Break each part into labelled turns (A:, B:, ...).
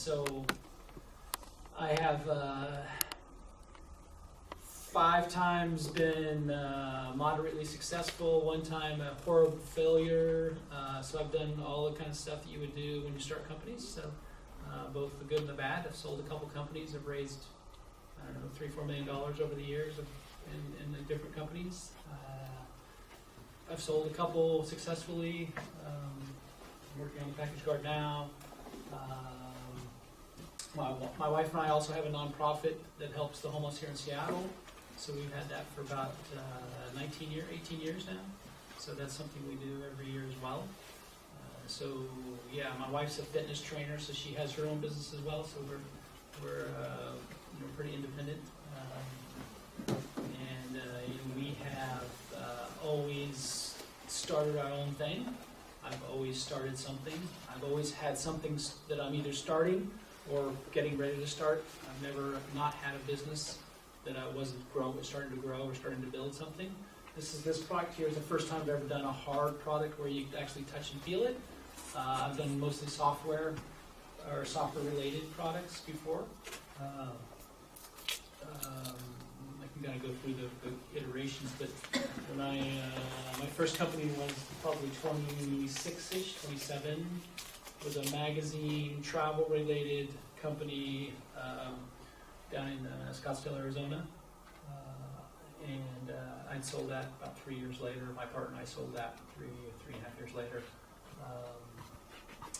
A: So I have 5 times been moderately successful, 1 time a horrible failure. So I've done all the kind of stuff that you would do when you start companies. So both the good and the bad. I've sold a couple companies. I've raised, I don't know, $3-4 million over the years in the different companies. I've sold a couple successfully. I'm working on the package card now. My wife and I also have a nonprofit that helps the homeless here in Seattle. So we've had that for about 18 years now. So that's something we do every year as well. So yeah, my wife's a fitness trainer, so she has her own business as well. So we're pretty independent, and we have always started our own thing. I've always started something. I've always had something that I'm either starting or getting ready to start. I've never not had a business that I wasn't starting to grow or starting to build something. This product here is the first time I've ever done a hard product where you actually touch and feel it. I've done mostly software or software-related products before. I can kind of go through the iterations, but when my first company was probably 26-ish, 27. It was a magazine, travel-related company down in Scottsdale, Arizona. And I'd sold that about 3 years later. My partner and I sold that 3.5 years later.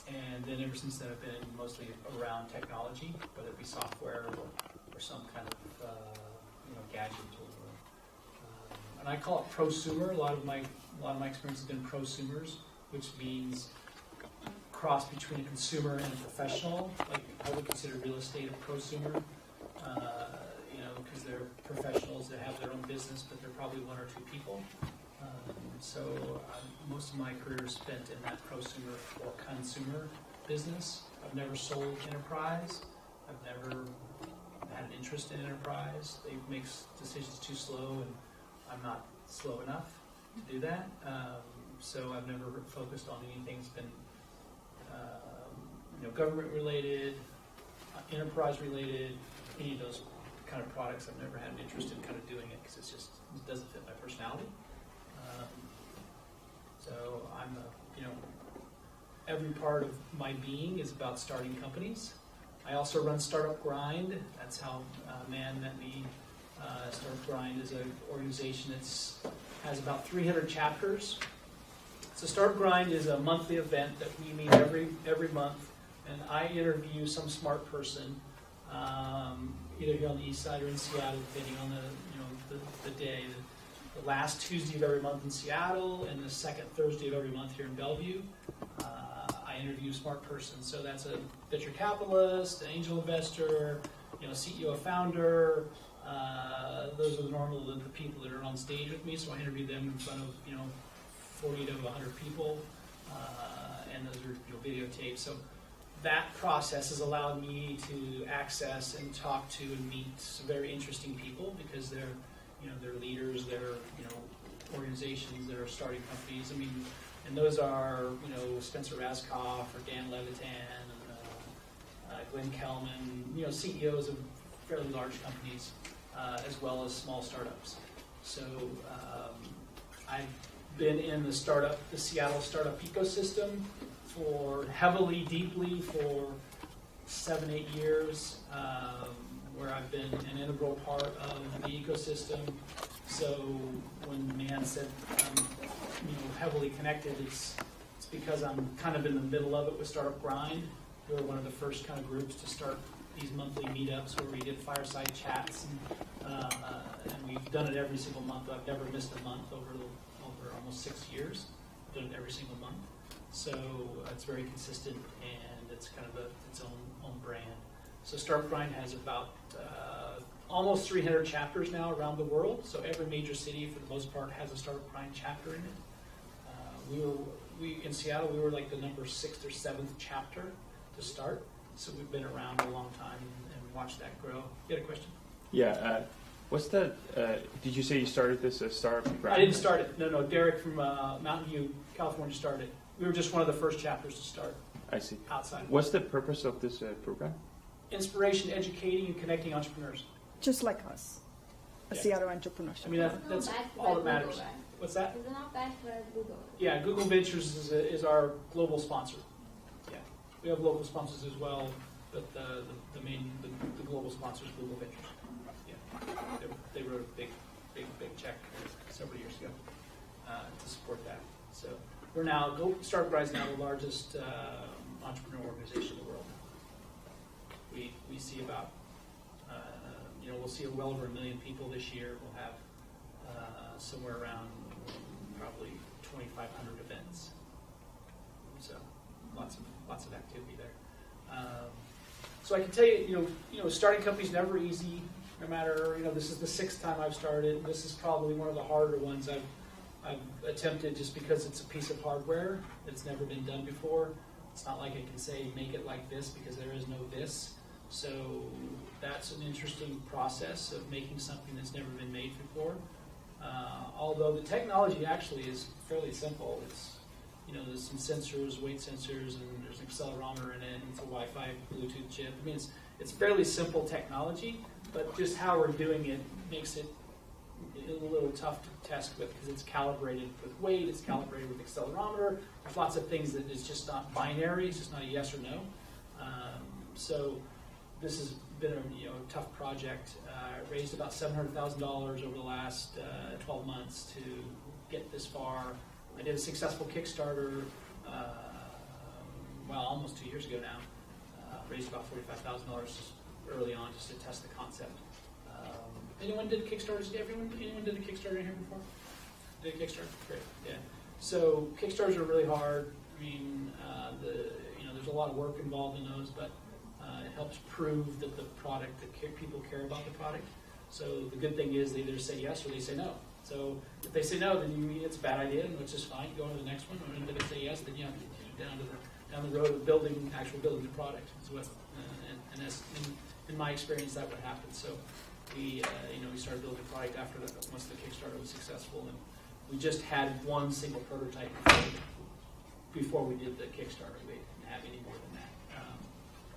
A: And then ever since then, I've been mostly around technology, whether it be software or some kind of gadget tool. And I call it prosumer. A lot of my experience has been prosumers, which means cross between a consumer and a professional. Like I would consider real estate a prosumer, because they're professionals that have their own business, but they're probably 1 or 2 people. So most of my career is spent in that prosumer or consumer business. I've never sold enterprise. I've never had an interest in enterprise. They make decisions too slow, and I'm not slow enough to do that. So I've never focused on anything that's been government related, enterprise related, any of those kind of products. I've never had an interest in kind of doing it because it doesn't fit my personality. So I'm every part of my being is about starting companies. I also run Startup Grind. That's how Man met me. Startup Grind is an organization that has about 300 chapters. So Startup Grind is a monthly event that we meet every month, and I interview some smart person, either here on the east side or in Seattle, depending on the day. The last Tuesday of every month in Seattle, and the second Thursday of every month here in Bellevue, I interview a smart person. So that's a venture capitalist, an angel investor, CEO, founder. Those are the people that are on stage with me. So I interview them in front of 40 to 100 people, and those are videotaped. So that process has allowed me to access and talk to and meet some very interesting people because they're leaders, they're organizations that are starting companies. I mean, and those are Spencer Raskoff or Dan Levitan, Glenn Kelman, CEOs of fairly large companies, as well as small startups. So I've been in the Seattle startup ecosystem deeply for 7-8 years, where I've been an integral part of the ecosystem. So when Man said I'm heavily connected, it's because I'm kind of in the middle of it with Startup Grind. We were one of the first kind of groups to start these monthly meetups where we did fireside chats, and we've done it every single month. I've never missed a month over almost 6 years. I've done it every single month. So it's very consistent, and it's kind of its own brand. So Startup Grind has about almost 300 chapters now around the world. So every major city, for the most part, has a Startup Grind chapter in it. We in Seattle, we were like the number 6th or 7th chapter to start. So we've been around a long time and watched that grow. You had a question?
B: Yeah. What's that? Did you say you started this as Startup Grind?
A: I didn't start it. No. Derek from Mountain View, California started it. We were just one of the first chapters to start.
B: I see.
A: outside.
B: What's the purpose of this program?
A: Inspiration, educating, and connecting entrepreneurs.
C: Just like us, a
A: Yeah.
C: Seattle entrepreneurship.
A: I mean, that's all that matters. What's that?
D: It's not backed by Google.
A: Yeah, Google Ventures is our global sponsor. Yeah, we have local sponsors as well, but the global sponsor is Google Ventures. Yeah, they wrote a big check several years ago to support that. So we're now Startup Grind is now the largest entrepreneur organization in the world. We see about we'll see well over 1 million people this year. We'll have somewhere around probably 2,500 events. So lots of activity there. So I can tell you, starting companies never easy. No matter, this is the 6th time I've started. This is probably one of the harder ones I've attempted, just because it's a piece of hardware that's never been done before. It's not like I can say make it like this, because there is no this. So that's an interesting process of making something that's never been made before. Although the technology actually is fairly simple. It's, there's some sensors, weight sensors, and there's an accelerometer in it, and it's a Wi-Fi Bluetooth chip. I mean, it's fairly simple technology, but just how we're doing it makes it a little tough to test with, because it's calibrated with weight, it's calibrated with accelerometer. There's lots of things that is just not binary. It's just not a yes or no. So this has been a tough project. Raised about $700,000 over the last 12 months to get this far. I did a successful Kickstarter, almost 2 years ago now. Raised about $45,000 just early on, just to test the concept. Anyone did Kickstarters? Anyone did a Kickstarter in here before? Did a Kickstarter? Great, yeah. So Kickstarters are really hard. I mean, there's a lot of work involved in those, but it helps prove that the product, people care about the product. So the good thing is they either say yes or they say no. So if they say no, then it's a bad idea, which is fine. Go on to the next one. And if they say yes, then down the road of building the product. And that's, in my experience, that would happen. So we started building the product once the Kickstarter was successful, and we just had one single prototype before we did the Kickstarter. We didn't have any more than that.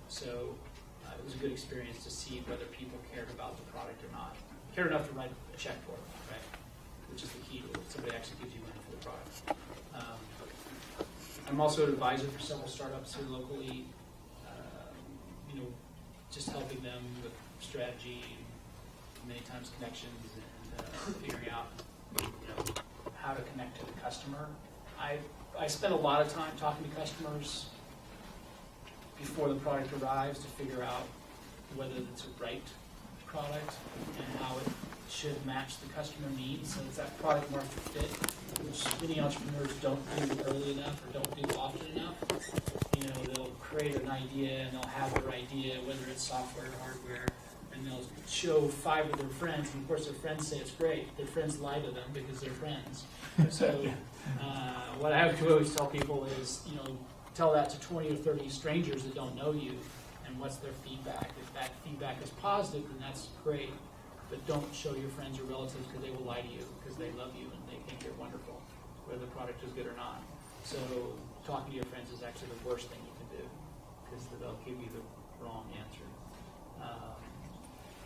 A: So it was a good experience to see whether people cared about the product or not. Cared enough to write a check for it, right? Which is the key to it. Somebody actually gives you money for the product. I'm also an advisor for several startups here locally, just helping them with strategy, many times connections, and figuring out how to connect to the customer. I spend a lot of time talking to customers before the product arrives to figure out whether it's a right product and how it should match the customer needs. So it's that product market fit, which many entrepreneurs don't do early enough or don't do often enough. They'll create an idea and they'll have their idea, whether it's software or hardware, and they'll show 5 of their friends, and of course their friends say it's great. Their friends lie to them because they're friends. So what I have to always tell people is, tell that to 20 or 30 strangers that don't know you, and what's their feedback. If that feedback is positive, then that's great. But don't show your friends or relatives, because they will lie to you, because they love you and they think you're wonderful, whether the product is good or not. So talking to your friends is actually the worst thing you can do, because they'll give you the wrong answer.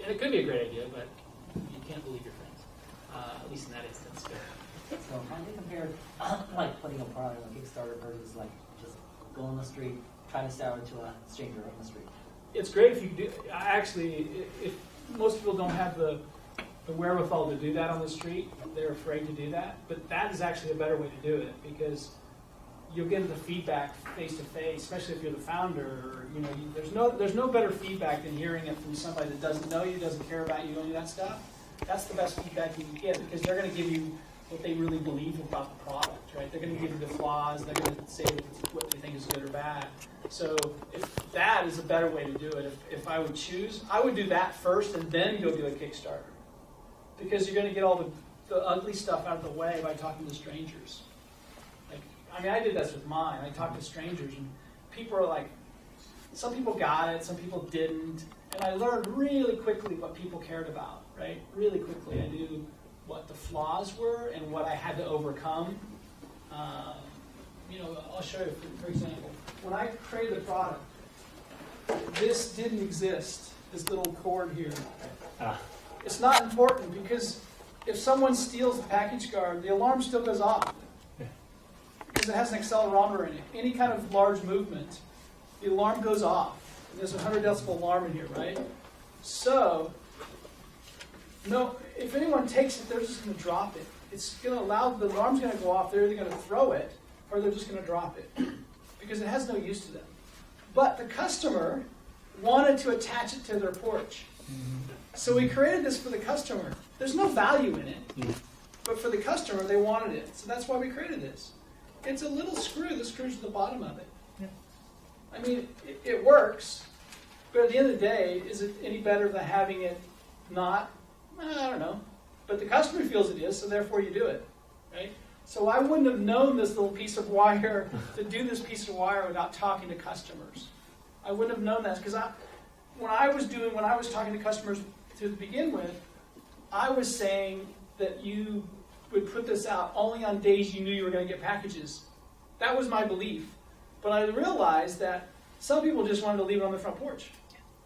A: And it could be a great idea, but you can't believe your friends, at least in that instance.
E: So how do you compare putting a product on Kickstarter versus just go on the street, try to sell it to a stranger on the street?
A: It's great if you do. If most people don't have the wherewithal to do that on the street, they're afraid to do that. But that is actually a better way to do it, because you'll get the feedback face to face, especially if you're the founder. There's no better feedback than hearing it from somebody that doesn't know you, doesn't care about you, any of that stuff. That's the best feedback you can get, because they're going to give you what they really believe about the product, right? They're going to give you the flaws. They're going to say what they think is good or bad. So if that is a better way to do it. If I would choose, I would do that first and then go do a Kickstarter, because you're going to get all the ugly stuff out of the way by talking to strangers. I did this with mine. I talked to strangers, and people are like, some people got it, some people didn't, and I learned really quickly what people cared about, right? Really quickly. I knew what the flaws were and what I had to overcome. I'll show you, for example. When I created a product, this didn't exist, this little cord here. It's not important because if someone steals the package card, the alarm still goes off because it has an accelerometer in it. Any kind of large movement, the alarm goes off. And there's a 100 decibel alarm in here, right? So, no, if anyone takes it, they're just going to drop it. It's going to allow, the alarm's going to go off, they're either going to throw it or they're just going to drop it because it has no use to them. But the customer wanted to attach it to their porch. So we created this for the customer. There's no value in it, but for the customer, they wanted it. So that's why we created this. It's a little screw that screws to the bottom of it. I mean, it works, but at the end of the day, is it any better than having it not? I don't know. But the customer feels it is, so therefore you do it, right? So I wouldn't have known this little piece of wire, to do this piece of wire without talking to customers. I wouldn't have known that, because when I was talking to customers to begin with, I was saying that you would put this out only on days you knew you were going to get packages. That was my belief. But I realized that some people just wanted to leave it on the front porch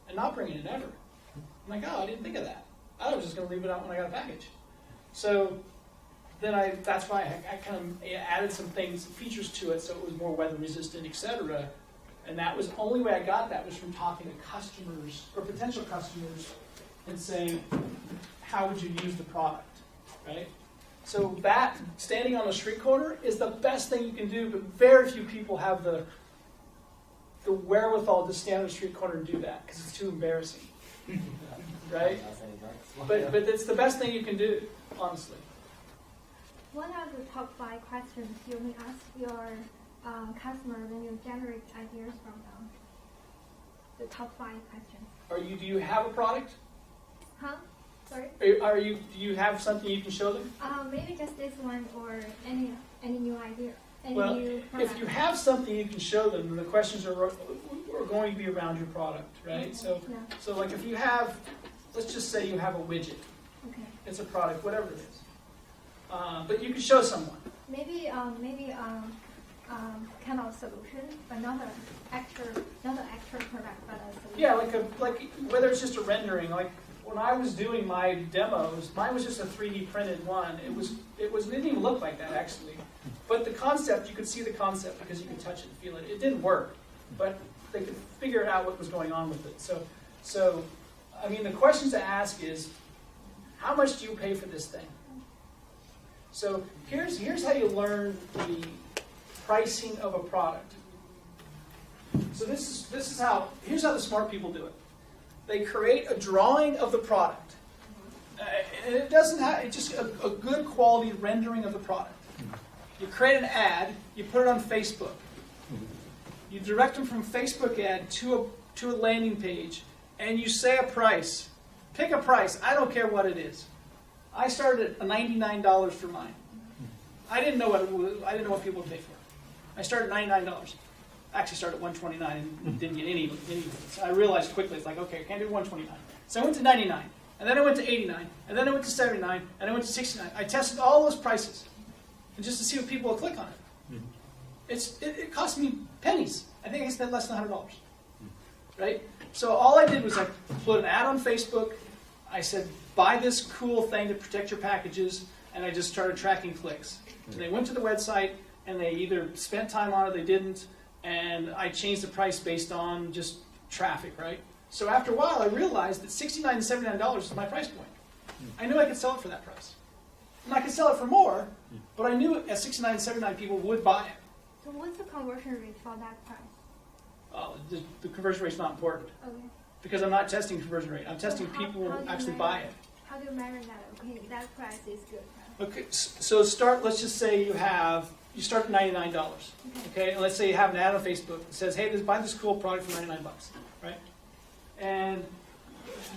A: and not bring it in ever. I'm like, oh, I didn't think of that. I was just going to leave it out when I got a package. So then that's why I kind of added some features to it so it was more weather resistant, etc. And that was the only way I got that was from talking to customers or potential customers and saying, how would you use the product, right? So that, standing on a street corner, is the best thing you can do, but very few people have the wherewithal to stand on a street corner and do that, because it's too embarrassing, right? But it's the best thing you can do, honestly.
D: What are the top 5 questions you may ask your customer when you generate ideas from them? The top 5 questions.
A: Do you have a product?
D: Huh? Sorry?
A: Do you have something you can show them?
D: Maybe just this one or any new idea.
A: Well,
D: new product.
A: if you have something you can show them, then the questions are going to be around your product, right? So like if you have, let's just say you have a widget.
D: Okay.
A: It's a product, whatever it is. But you can show someone.
D: Maybe kind of solution, but not an actual product, but a solution.
A: Yeah, like whether it's just a rendering. Like when I was doing my demos, mine was just a 3D printed one. It didn't even look like that actually. But the concept, you could see the concept because you could touch it and feel it. It didn't work, but they could figure out what was going on with it. So I mean, the questions to ask is, how much do you pay for this thing? So here's how you learn the pricing of a product. So here's how the smart people do it. They create a drawing of the product. And it doesn't have, it's just a good quality rendering of the product. You create an ad, you put it on Facebook. You direct them from Facebook ad to a landing page, and you say a price. Pick a price, I don't care what it is. I started at $99 for mine. I didn't know what people would pay for. I started at $99. Actually started at $129 and didn't get any. So I realized quickly, it's like, okay, I can't do $129. So I went to $99, and then I went to $89, and then I went to $79, and I went to $69. I tested all those prices, and just to see what people will click on it. It cost me pennies. I think I spent less than $100. Right? So all I did was I put an ad on Facebook. I said, buy this cool thing to protect your packages, and I just started tracking clicks. And they went to the website, and they either spent time on it or they didn't, and I changed the price based on just traffic, right? So after a while, I realized that $69 and $79 is my price point. I knew I could sell it for that price. And I could sell it for more, but I knew at $69 and $79 people would buy it.
D: So what's the conversion rate for that price?
A: Oh, the conversion rate's not important.
D: Okay.
A: Because I'm not testing conversion rate. I'm testing people who actually buy it.
D: How do you measure that? Okay, that price is good.
A: Okay, so let's just say you start at $99, okay? And let's say you have an ad on Facebook that says, hey, buy this cool product for $99, right? And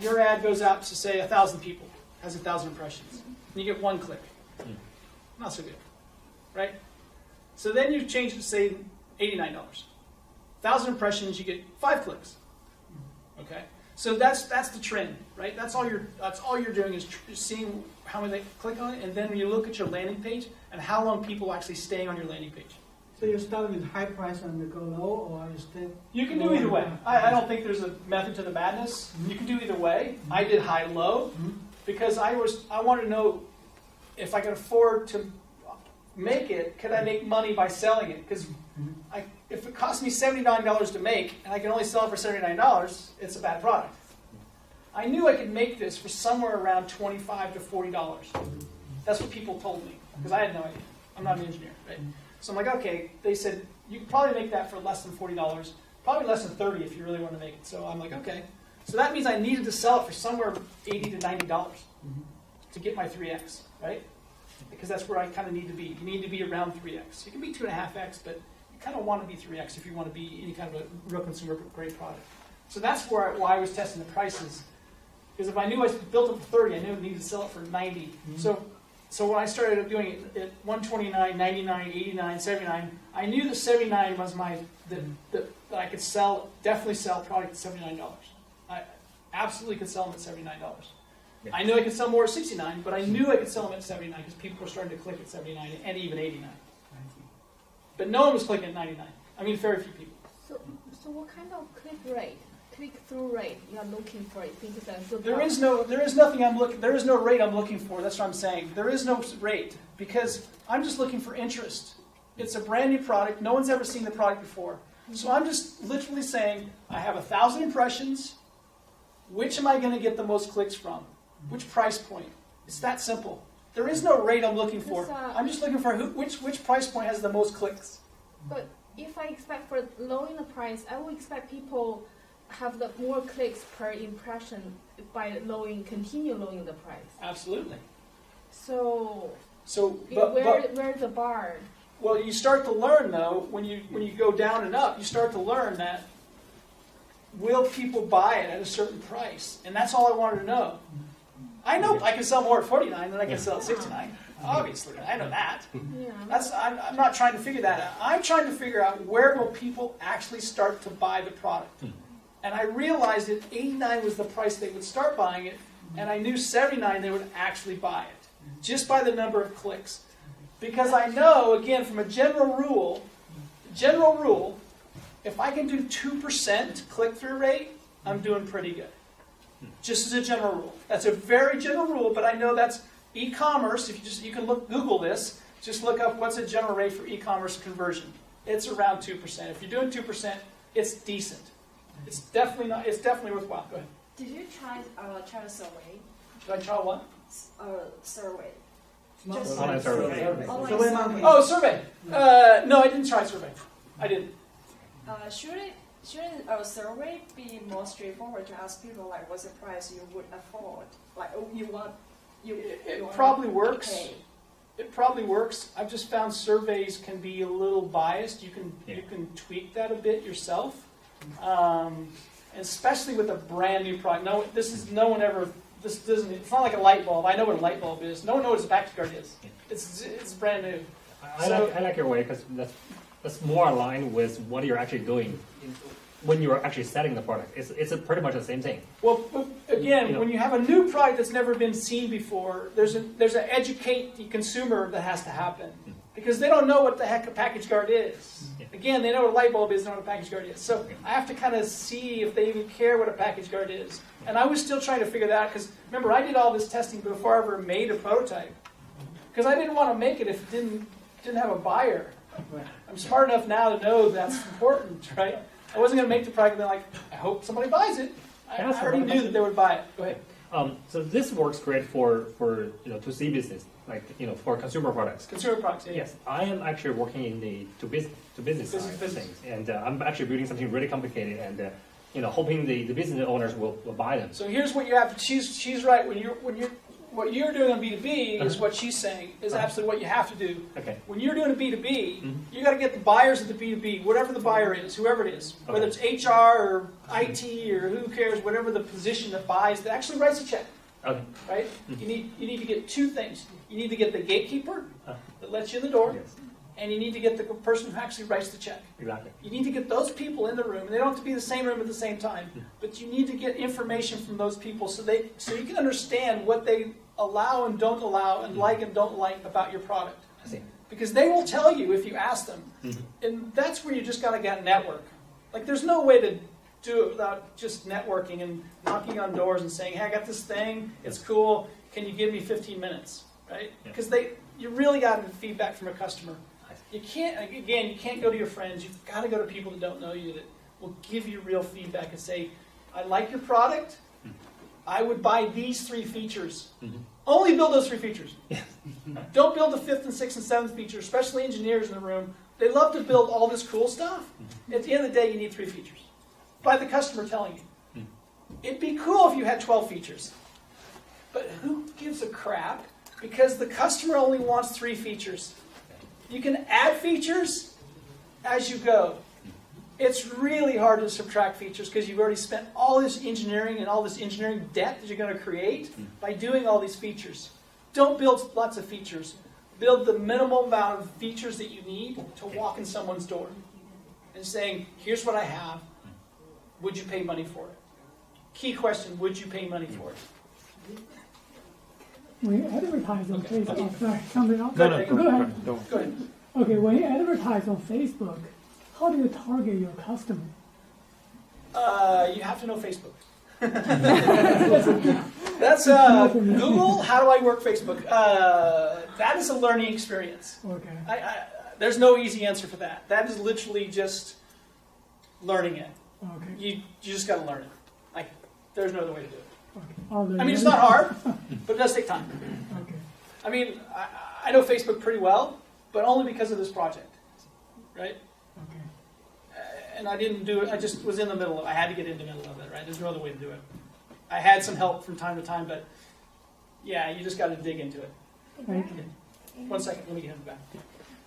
A: your ad goes out to, say, 1,000 people, has 1,000 impressions, and you get 1 click. Not so good, right? So then you change it to, say, $89. 1,000 impressions, you get 5 clicks, okay? So that's the trend, right? That's all you're doing is seeing how many they click on it, and then when you look at your landing page and how long people are actually staying on your landing page.
F: So you start with high price and go low, or you stay?
A: You can do either way. I don't think there's a method to the madness. You can do either way. I did high-low because I wanted to know if I could afford to make it, could I make money by selling it? Because if it costs me $79 to make and I can only sell it for $79, it's a bad product. I knew I could make this for somewhere around $25 to $40. That's what people told me because I had no idea. I'm not an engineer, right? So I'm like, okay. They said you could probably make that for less than $40, probably less than $30 if you really want to make it. So I'm like, okay. So that means I needed to sell it for somewhere $80 to $90 to get my 3x, right? Because that's where I kind of need to be. You need to be around 3x. You can be 2.5x, but you kind of want to be 3x if you want to be any kind of a real consumer-grade product. So that's why I was testing the prices. Because if I knew I built it for 30, I knew I needed to sell it for 90. So when I started doing it at 129, 99, 89, 79, I knew that 79 was that I could definitely sell product at $79. I absolutely could sell them at $79. Yeah. I knew I could sell more at 69, but I knew I could sell them at 79 because people were starting to click at 79 and even 89. But no one was clicking at 99. I mean, very few people.
G: So what kind of click-through rate you are looking for? You think it's a good
A: There is no rate I'm looking for. That's what I'm saying. There is no rate because I'm just looking for interest. It's a brand new product. No one's ever seen the product before. So I'm just literally saying, I have 1,000 impressions. Which am I going to get the most clicks from? Which price point? It's that simple. There is no rate I'm looking for. I'm just looking for which price point has the most clicks.
G: But if I expect for lowering the price, I would expect people have the more clicks per impression by continue lowering the price.
A: Absolutely.
G: Where's the bar?
A: Well, you start to learn though when you go down and up, you start to learn that will people buy it at a certain price, and that's all I wanted to know. I know I can sell more at 49 than I can sell at 69. Obviously, I know that. Yeah. I'm not trying to figure that out. I'm trying to figure out where will people actually start to buy the product. And I realized that 89 was the price they would start buying it, and I knew 79 they would actually buy it, just by the number of clicks. Because I know, again, from a general rule, if I can do 2% click-through rate, I'm doing pretty good. Just as a general rule. That's a very general rule, but I know that's e-commerce. You can Google this. Just look up what's a general rate for e-commerce conversion. It's around 2%. If you're doing 2%, it's decent. It's definitely worthwhile. Go ahead.
H: Did you try a survey?
A: Did I try what?
H: Survey.
B: Online survey.
A: Oh, survey. No, I didn't try survey. I didn't.
H: Shouldn't a survey be more straightforward to ask people like what's the price you would afford? Like
A: It probably works.
H: Pay.
A: It probably works. I've just found surveys can be a little biased. You can tweak that a bit yourself, especially with a brand new product. It's not like a light bulb. I know what a light bulb is. No one knows what a package card is. It's brand new.
I: I like your way because that's more aligned with what you're actually doing when you're actually selling the product. It's pretty much the same thing.
A: Well, again, when you have a new product that's never been seen before, there's an educate the consumer that has to happen because they don't know what the heck a package card is. Again, they know what a light bulb is, they know what a package card is. So I have to kind of see if they even care what a package card is. And I was still trying to figure that out because remember, I did all this testing before I ever made a prototype because I didn't want to make it if it didn't have a buyer. I'm smart enough now to know that's important, right? I wasn't going to make the product and then I hope somebody buys it. I already knew that they would buy it. Go ahead.
I: So this works great for 2C business, for consumer products.
A: Consumer products, yeah.
I: Yes, I am actually working in the to business side of things, and I'm actually building something really complicated, and hoping the business owners will buy them.
A: So here's what you have to. She's right. What you're doing on B2B is what she's saying is absolutely what you have to do.
I: Okay.
A: When you're doing a B2B, you got to get the buyers of the B2B, whatever the buyer is, whoever it is, whether it's HR or IT or who cares, whatever the position that buys, that actually writes a check.
I: Okay.
A: Right? You need to get two things. You need to get the gatekeeper that lets you in the door, and you need to get the person who actually writes the check.
I: Exactly.
A: You need to get those people in the room, and they don't have to be in the same room at the same time, but you need to get information from those people so you can understand what they allow and don't allow and like and don't like about your product.
I: I see.
A: Because they will tell you if you ask them. And that's where you just got to get network. Like there's no way to do it without just networking and knocking on doors and saying, hey, I got this thing, it's cool, can you give me 15 minutes, right? Because you really got feedback from a customer. You can't go to your friends, you've got to go to people that don't know you that will give you real feedback and say, I like your product, I would buy these 3 features. Only build those 3 features. Don't build the 5th and 6th and 7th feature, especially engineers in the room. They love to build all this cool stuff. At the end of the day, you need 3 features. By the customer telling you. It'd be cool if you had 12 features. But who gives a crap? Because the customer only wants 3 features. You can add features as you go. It's really hard to subtract features because you've already spent all this engineering and all this engineering debt that you're going to create by doing all these features. Don't build lots of features. Build the minimal amount of features that you need to walk in someone's door and saying, here's what I have. Would you pay money for it? Key question, would you pay money for it?
J: When you advertise on Facebook, sorry, something else?
B: No,
J: Go ahead.
B: Go
A: ahead.
J: Okay, when you advertise on Facebook, how do you target your customer?
A: You have to know Facebook. That's Google. How do I work Facebook? That is a learning experience.
J: Okay.
A: There's no easy answer for that. That is literally just learning it.
J: Okay.
A: You just got to learn it. Like there's no other way to do it.
J: Okay.
A: I mean, it's not hard, but it does take time.
J: Okay.
A: I mean, I know Facebook pretty well, but only because of this project, right?
J: Okay.
A: And I didn't do it. I just was in the middle of it. I had to get in the middle of it, right? There's no other way to do it. I had some help from time to time, but yeah, you just got to dig into it.
J: Thank you.
A: 1 second, let me get him back.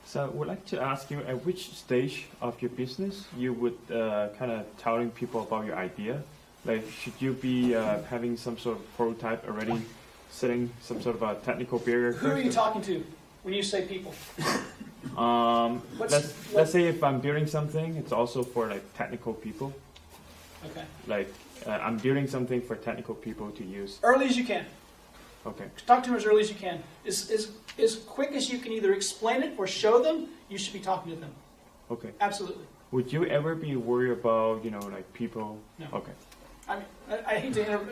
B: So I would like to ask you, at which stage of your business you would kind of telling people about your idea? Like, should you be having some sort of prototype already, setting some sort of a technical barrier?
A: Who are you talking to when you say people?
B: Let's say if I'm building something, it's also for like technical people.
A: Okay.
B: Like I'm building something for technical people to use.
A: Early as you can.
B: Okay.
A: Talk to them as early as you can. As quick as you can either explain it or show them, you should be talking to them.
B: Okay.
A: Absolutely.
B: Would you ever be worried about, like people?
A: No.
B: Okay.
A: I mean, I hate to interrupt.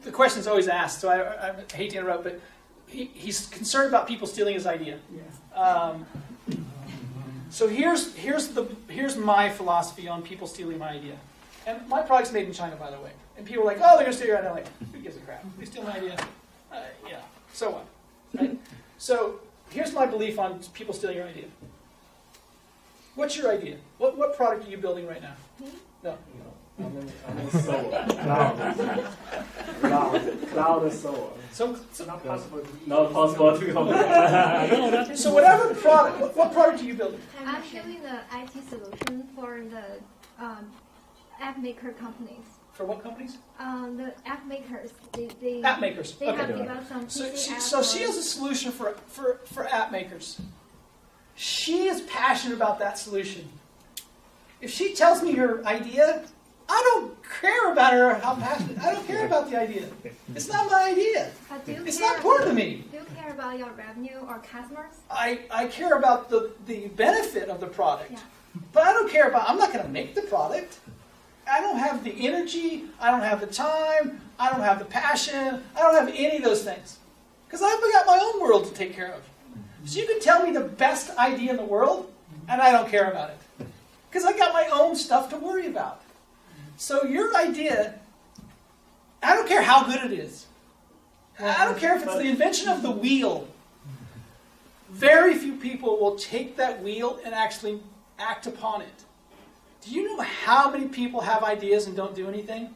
A: The question's always asked, so I hate to interrupt, but he's concerned about people stealing his idea.
F: Yeah.
A: So here's my philosophy on people stealing my idea. And my product's made in China, by the way. And people are like, oh, they're going to steal your idea. I'm like, who gives a crap? They steal my idea. Yeah, so what? Right? So here's my belief on people stealing your idea. What's your idea? What product are you building right now? No.
K: I'm a solar. Cloud solar. Not possible to come.
A: So whatever product, what product are you building?
D: I'm building the IT solution for the app maker companies.
A: For what companies?
D: The app makers. They
A: App makers.
D: They
A: Okay.
D: have developed some
A: So
D: PC apps
A: so she
D: for-
A: has a solution for app makers. She is passionate about that solution. If she tells me her idea, I don't care about her or how passionate. I don't care about the idea. It's not my idea.
D: But do you
A: It's
D: care
A: not important to me.
D: Do you care about your revenue or customers?
A: I care about the benefit of the product.
D: Yeah.
A: But I don't care about, I'm not going to make the product. I don't have the energy, I don't have the time, I don't have the passion, I don't have any of those things. Because I've got my own world to take care of. So you can tell me the best idea in the world, and I don't care about it. Because I got my own stuff to worry about. So your idea, I don't care how good it is. I don't care if it's the invention of the wheel. Very few people will take that wheel and actually act upon it. Do you know how many people have ideas and don't do anything?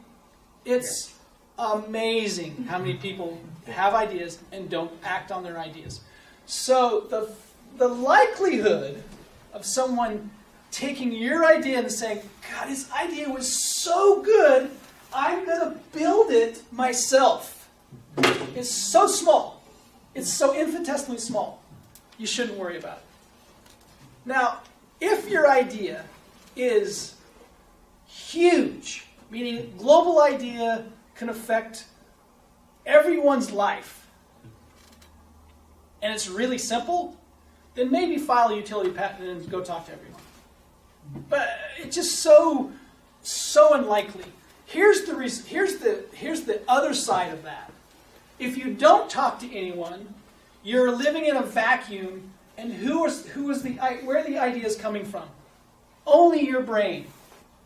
A: It's amazing how many people have ideas and don't act on their ideas. So the likelihood of someone taking your idea and saying, God, his idea was so good, I'm going to build it myself, is so small. It's so infinitesimally small. You shouldn't worry about it. Now, if your idea is huge, meaning global idea can affect everyone's life, and it's really simple, then maybe file a utility patent and go talk to everyone. But it's just so unlikely. Here's the reason. Here's the other side of that. If you don't talk to anyone, you're living in a vacuum, and where are the ideas coming from? Only your brain.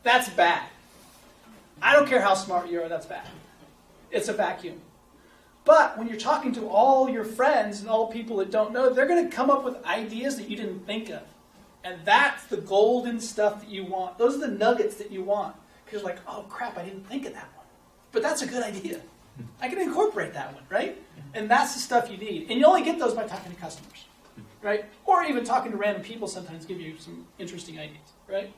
A: That's bad. I don't care how smart you are, that's bad. It's a vacuum. But when you're talking to all your friends and all people that don't know, they're going to come up with ideas that you didn't think of. And that's the golden stuff that you want. Those are the nuggets that you want. Because you're like, oh crap, I didn't think of that one. But that's a good idea. I can incorporate that one, right? And that's the stuff you need. And you only get those by talking to customers, right? Or even talking to random people sometimes give you some interesting ideas, right?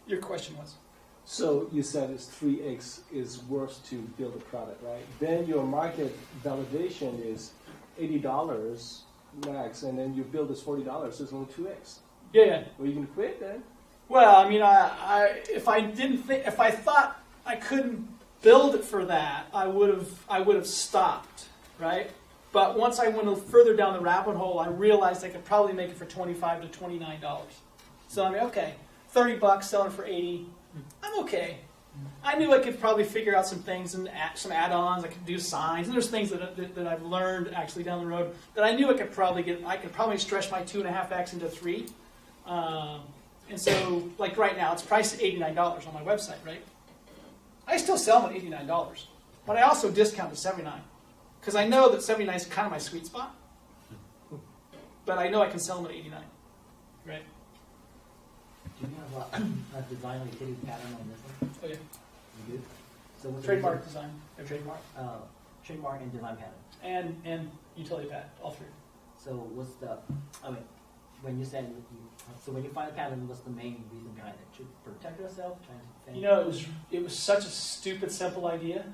A: Your question was?
K: So you said it's 3x is worth to build a product, right? Then your market validation is $80 max, and then you build this $40, so it's only 2x.
A: Yeah.
K: Well, you can quit then.
A: Well, I mean, if I thought I couldn't build it for that, I would have stopped, right? But once I went further down the rabbit hole, I realized I could probably make it for $25 to $29. So I mean, okay, $30 selling it for $80. I'm okay. I knew I could probably figure out some things and some add-ons. I could do signs, and there's things that I've learned actually down the road that I knew I could probably get. I could probably stretch my 2.5x into 3. And so, like right now, it's priced at $89 on my website, right? I still sell them at $89, but I also discount to $79 because I know that $79 is kind of my sweet spot. But I know I can sell them at $89, right?
E: Do you have a design or utility pattern on this one?
A: Oh yeah.
E: You do? So what's
A: Trademark design. Trademark.
E: Trademark and design pattern.
A: And utility patent, all three.
E: So what's the, when you said, so when you find a patent, what's the main reason behind it? To protect yourself? Trying to
A: You know, it was such a stupid, simple idea.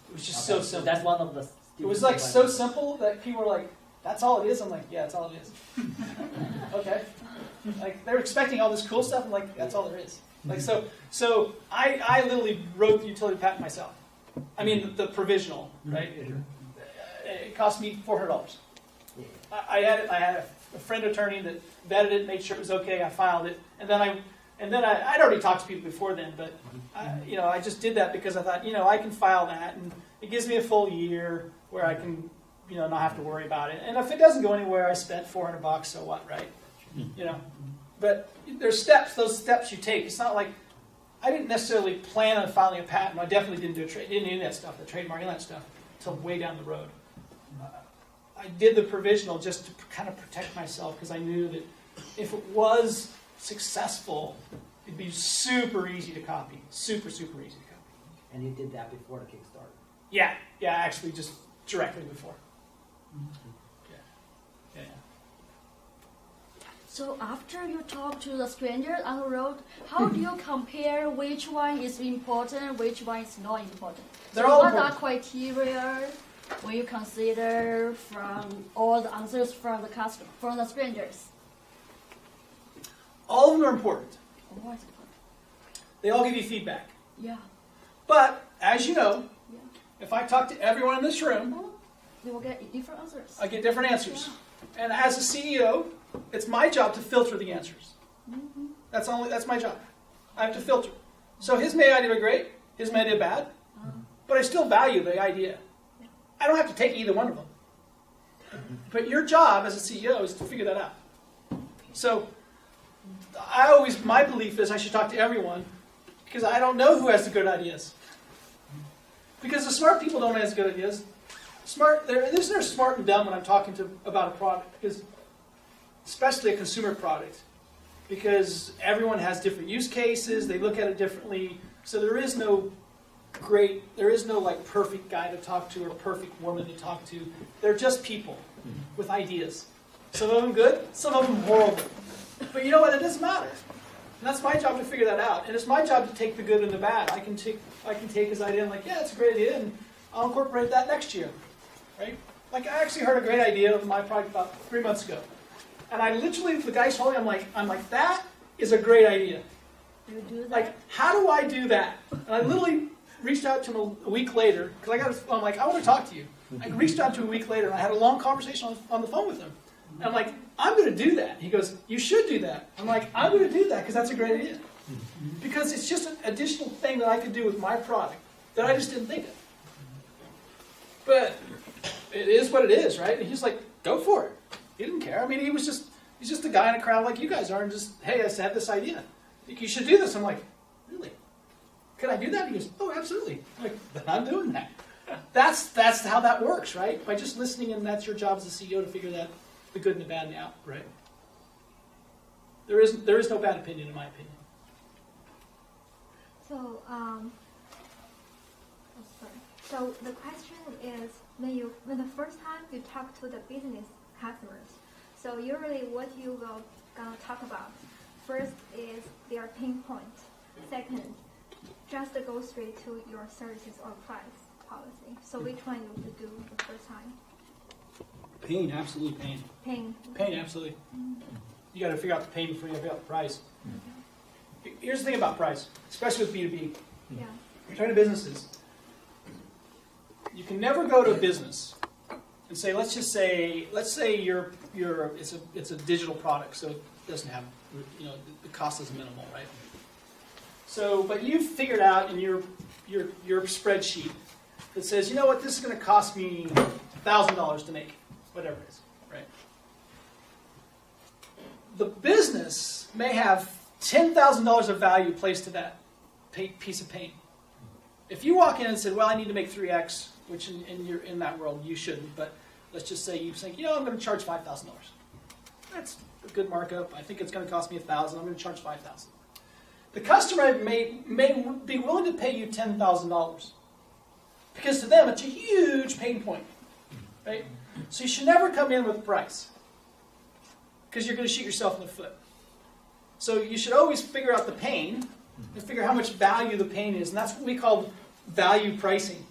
A: It was just so simple.
E: So that's one of the
A: it was like so simple that people were like, that's all it is? I'm like, yeah, that's all it is. Okay. Like, they're expecting all this cool stuff. I'm like, that's all there is. Like, so I literally wrote the utility patent myself. I mean, the provisional, right? It cost me $400. I had a friend attorney that vetted it, made sure it was okay. I filed it, and then I'd already talked to people before then, but I just did that because I thought, I can file that, and it gives me a full year where I can, not have to worry about it. And if it doesn't go anywhere, I spent $400. So what, right? But there's steps. Those steps you take. It's not like I didn't necessarily plan on filing a patent. I definitely didn't do didn't do any of that stuff, the trademark, and that stuff, until way down the road. I did the provisional just to kind of protect myself because I knew that if it was successful, it'd be super easy to copy. Super, super easy to copy.
E: And you did that before the Kickstarter?
A: Yeah, actually just directly before. Yeah.
L: So after you talk to the strangers on the road, how do you compare which one is important, which one is not important?
A: They're
L: so
A: all
L: what
A: important.
L: are criteria when you consider from all the answers from the customer, from the strangers?
A: All of them are important.
L: What is important?
A: They all give you feedback.
L: Yeah.
A: But, as you know, if I talk to everyone in this room,
L: you will get different answers.
A: I get different answers. Yeah. And as a CEO, it's my job to filter the answers.
L: Mm-hmm.
A: That's my job. I have to filter. So his idea were great, his idea bad, but I still value the idea. I don't have to take either one of them. But your job as a CEO is to figure that out. So my belief is I should talk to everyone because I don't know who has the good ideas. Because the smart people don't have good ideas. They're smart and dumb when I'm talking about a product, because especially a consumer product, because everyone has different use cases, they look at it differently, so there is no like perfect guy to talk to or perfect woman to talk to. They're just people with ideas. Some of them good, some of them horrible. But you know what? It doesn't matter. And that's my job to figure that out. And it's my job to take the good and the bad. I can take his idea and that's a great idea, and I'll incorporate that next year. Right? Like, I actually heard a great idea of my product about 3 months ago. And I literally, the guy told me, I'm like, that is a great idea.
L: You do that?
A: Like, how do I do that? And I literally reached out to him a week later, because I want to talk to you. I reached out to him a week later, and I had a long conversation on the phone with him. And I'm like, I'm going to do that. He goes, you should do that. I'm like, I'm going to do that because that's a great idea. Because it's just an additional thing that I could do with my product that I just didn't think of. But it is what it is, right? And he's like, go for it. He didn't care. I mean, he's just a guy in a crowd like you guys are, and just, hey, I had this idea. I think you should do this. I'm like, really? Can I do that? He goes, oh, absolutely. I'm like, then I'm doing that. That's how that works, right? By just listening, and that's your job as a CEO to figure that the good and the bad out, right? There is no bad opinion, in my opinion.
D: So, So the question is, when the first time you talk to the business customers, so usually what you will gonna talk about, first is their pain point. Second, just go straight to your services or price policy. So which one you would do the first time?
A: Pain, absolutely pain. Pain, absolutely. You got to figure out the pain before you figure out the price. Here's the thing about price, especially with B2B.
D: Yeah.
A: You're talking to businesses. You can never go to a business and say, let's say it's a digital product, so it doesn't have, the cost is minimal, right? So, but you've figured out in your spreadsheet that says, you know what, this is going to cost me $1,000 to make, whatever it is, right? The business may have $10,000 of value placed to that piece of paint. If you walk in and said, well, I need to make 3x, which in that world you shouldn't, but let's just say you think, I'm going to charge $5,000. That's a good markup. I think it's going to cost me $1,000. I'm going to charge $5,000. The customer may be willing to pay you $10,000 because to them it's a huge pain point, right? So you should never come in with a price because you're going to shoot yourself in the foot. So you should always figure out the pain and figure how much value the pain is, and that's what we call value pricing.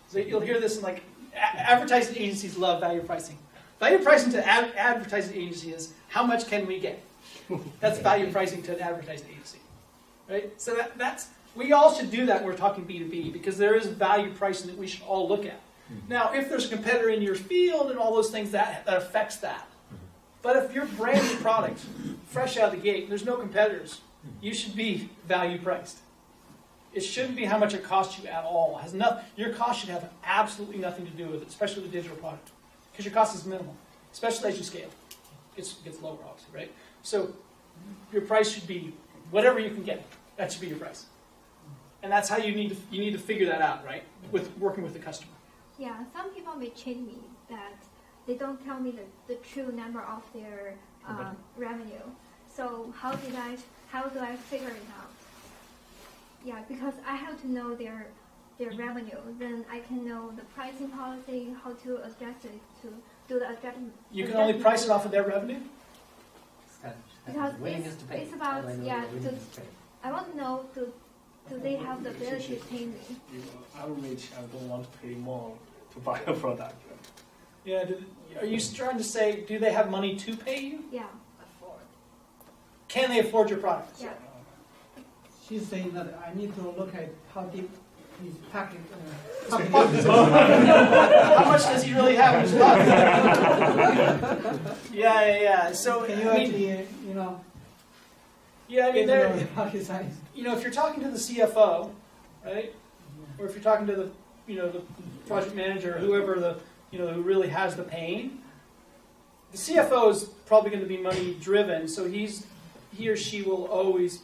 A: So you'll hear this in advertising agencies love value pricing. Value pricing to advertising agency is how much can we get? That's value pricing to an advertising agency, right? So that's we all should do that when we're talking B2B because there is value pricing that we should all look at. Now, if there's a competitor in your field and all those things, that affects that. But if you're brand new product, fresh out of the gate, there's no competitors, you should be value priced. It shouldn't be how much it costs you at all. Your cost should have absolutely nothing to do with it, especially with a digital product, because your cost is minimal, especially as you scale. It gets lower, obviously, right? So your price should be whatever you can get. That should be your price, and that's how you need to figure that out, right? With working with the customer.
D: Yeah, some people may cheat me that they don't tell me the true number of their revenue. So how do I figure it out? Yeah, because I have to know their revenue, then I can know the pricing policy, how to adjust it, to do the adjustment.
A: You can only price it off of their revenue?
D: Because it's about, I want to know, do they have the ability to pay me?
K: I'm rich, I don't want to pay more to buy a product.
A: Yeah, are you trying to say, do they have money to pay you?
D: Yeah.
A: Can they afford your product?
D: Yeah.
F: She's saying that I need to look at how deep his pocket.
A: How much does he really have in his pocket? Yeah. So
F: can you actually,
A: Yeah, I mean,
F: the pocket size?
A: If you're talking to the CFO, right, or if you're talking to the project manager, or whoever who really has the pain, the CFO is probably going to be money driven, so he or she will always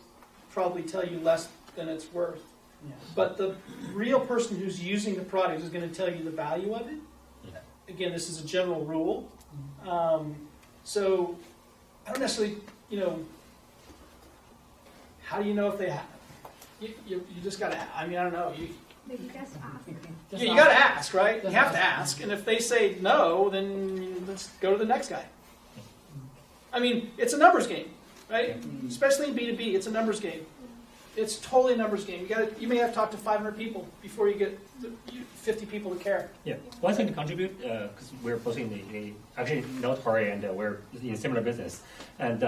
A: probably tell you less than it's worth.
F: Yes.
A: But the real person who's using the product is going to tell you the value of it. Yeah. Again, this is a general rule. So I don't necessarily, how do you know if they have? You just got to, I don't know.
D: Maybe just ask.
A: You got to ask, right? You have to ask. And if they say no, then let's go to the next guy. It's a numbers game, right? Especially in B2B, it's a numbers game. It's totally a numbers game. You may have to talk to 500 people before you get 50 people to care.
I: Yeah, one thing to contribute, because we're posting actually Notory and we're in a similar business. And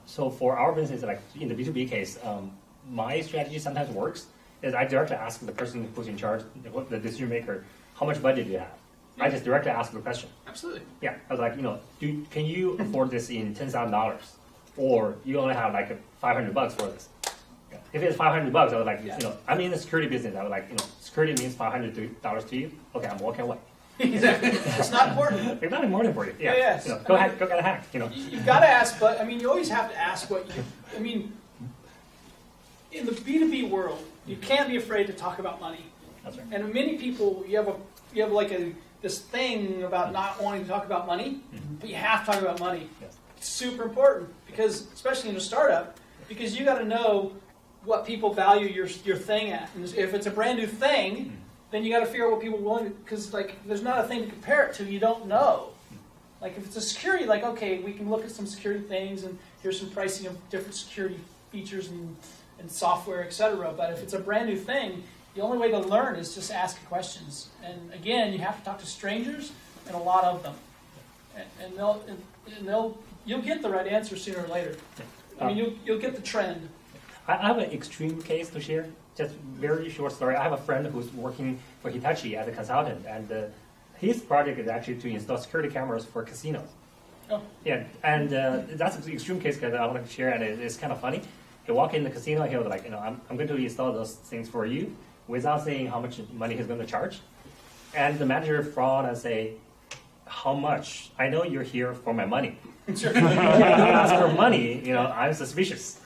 I: so for our business, like in the B2B case, my strategy sometimes works, is I directly ask the person who's in charge, the decision maker, how much budget do you have? I just directly asked the question.
A: Absolutely.
I: Yeah, I was like, can you afford this in $10,000, or you only have like $500 for this? Yeah. If it's $500, I was like, I'm in the security business. I was like, security means $500 to you. Okay, I'm walking away.
A: Exactly. It's not important.
I: It's not important for you. Yeah.
A: Yes.
I: Go ahead, go get a hack.
A: You've got to ask, but I mean, you always have to ask what you. I mean, in the B2B world, you can't be afraid to talk about money.
I: That's right.
A: And many people, you have like this thing about not wanting to talk about money, but you have to talk about money.
I: Yes.
A: It's super important because, especially in a startup, because you got to know what people value your thing at. And if it's a brand new thing, then you got to figure out what people want, because like there's not a thing to compare it to. You don't know. Like if it's a security, like okay, we can look at some security things and here's some pricing of different security features and software, etc. But if it's a brand new thing, the only way to learn is just ask questions. And again, you have to talk to strangers and a lot of them, and you'll get the right answer sooner or later. I mean, you'll get the trend.
I: I have an extreme case to share. Just very short story. I have a friend who's working for Hitachi as a consultant, and his project is actually to install security cameras for casinos.
A: Oh.
I: Yeah, and that's an extreme case because I want to share, and it's kind of funny. He walk in the casino, he was like, I'm going to install those things for you, without saying how much money he's going to charge. And the manager frowned and say, how much? I know you're here for my money.
A: Sure.
I: If you ask for money, I'm suspicious.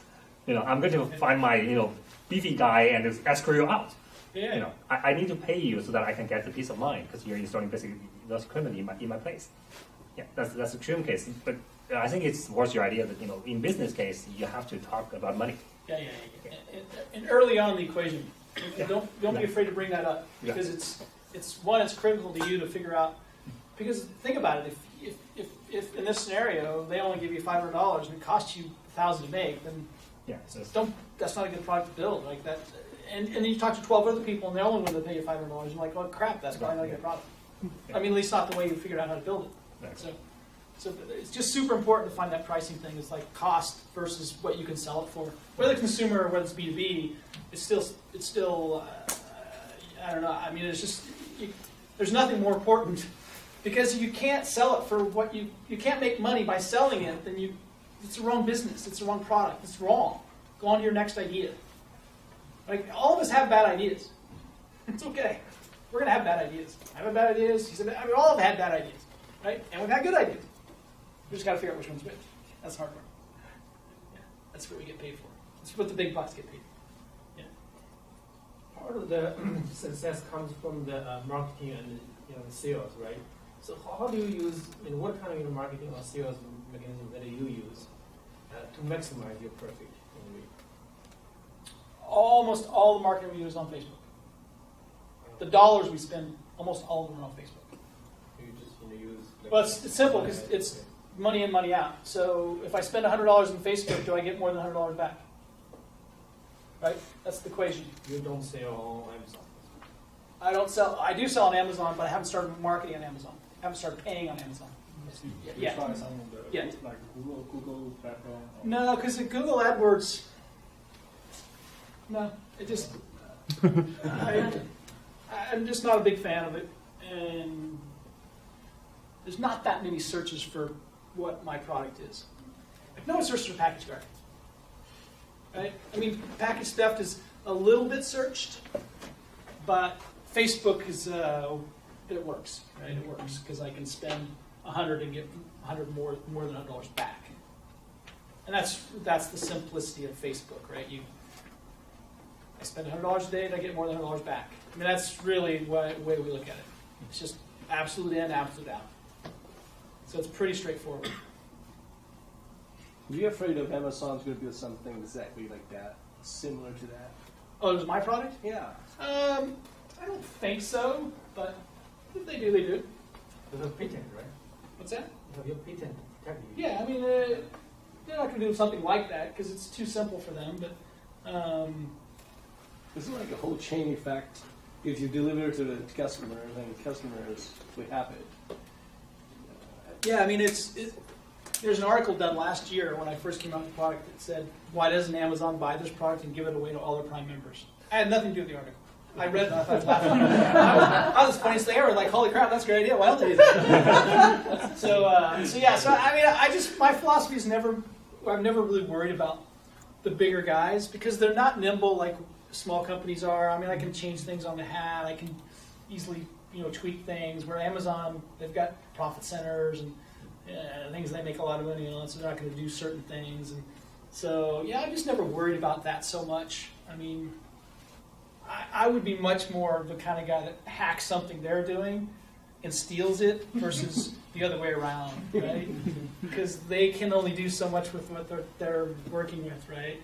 I: I'm going to find my, beefy guy and just escort you out.
A: Yeah.
I: I need to pay you so that I can get the peace of mind because you're installing basically those equipment in my place. Yeah, that's an extreme case. But I think it's worth your idea that, in business case, you have to talk about money.
A: Yeah. And early on in the equation, don't be afraid to bring that up because it's critical to you to figure out. Because think about it, if in this scenario they only give you $500 and it costs you $1,000 to make, then that's not a good product to build like that. And then you talk to 12 other people and they're only willing to pay you $500. You're like, oh crap, that's probably not a good product. I mean, at least not the way you figured out how to build it. So it's just super important to find that pricing thing. It's like cost versus what you can sell it for. Whether consumer or whether it's B2B, it's still I don't know. I mean, it's just there's nothing more important because you can't sell it for what you can't make money by selling it. Then it's the wrong business. It's the wrong product. It's wrong. Go on to your next idea. Like all of us have bad ideas. It's okay. We're gonna have bad ideas. I have bad ideas. He said, I mean, all of us had bad ideas, right? And we've had good ideas. We just got to figure out which one's which. That's hard work. Yeah, that's what we get paid for. That's what the big bucks get paid for. Yeah.
M: Part of the success comes from the marketing and sales, right? So how do you use, what kind of marketing or sales mechanism that you use to maximize your profit?
A: Almost all the marketing we use is on Facebook. The dollars we spend, almost all of them are on Facebook.
M: You just use.
A: Well, it's simple because it's money in, money out. So if I spend $100 on Facebook, do I get more than $100 back? Right? That's the equation.
M: You don't sell on Amazon.
A: I do sell on Amazon, but I haven't started marketing on Amazon. I haven't started paying on Amazon.
K: Yeah. Try some of the like Google platform.
A: No, because Google AdWords. No, it just. I'm just not a big fan of it, and there's not that many searches for what my product is. Like no one searches for package guard. Right? I mean, package theft is a little bit searched, but Facebook is it works. Right? It works because I can spend $100 and get $100 more than $100 back, and that's the simplicity of Facebook, right? I spend $100 a day and I get more than $100 back. I mean, that's really the way we look at it. It's just absolute in, absolute out. So it's pretty straightforward.
K: Are you afraid of Amazon's going to build something exactly like that, similar to that?
A: Oh, is my product?
K: Yeah.
A: I don't think so, but if they do, they do.
M: You have patent, right?
A: What's that?
M: You have your patent.
A: Yeah, I mean, they're not going to do something like that because it's too simple for them, but...
K: It's like a whole chain effect. If you deliver to the customer, then the customers will have it.
A: Yeah, I mean, there's an article done last year when I first came out with the product that said, why doesn't Amazon buy this product and give it away to all their Prime members? I had nothing to do with the article. I read it and I thought it was laughing. That was the funniest thing ever. Like, holy crap, that's a great idea. Why don't they do that? So I mean, my philosophy is I've never really worried about the bigger guys because they're not nimble like small companies are. I mean, I can change things on the hat. I can easily, tweak things. Where Amazon, they've got profit centers and things they make a lot of money on, so they're not going to do certain things. And so, I'm just never worried about that so much. I mean, I would be much more the kind of guy that hacks something they're doing and steals it versus the other way around, right? Because they can only do so much with what they're working with, right?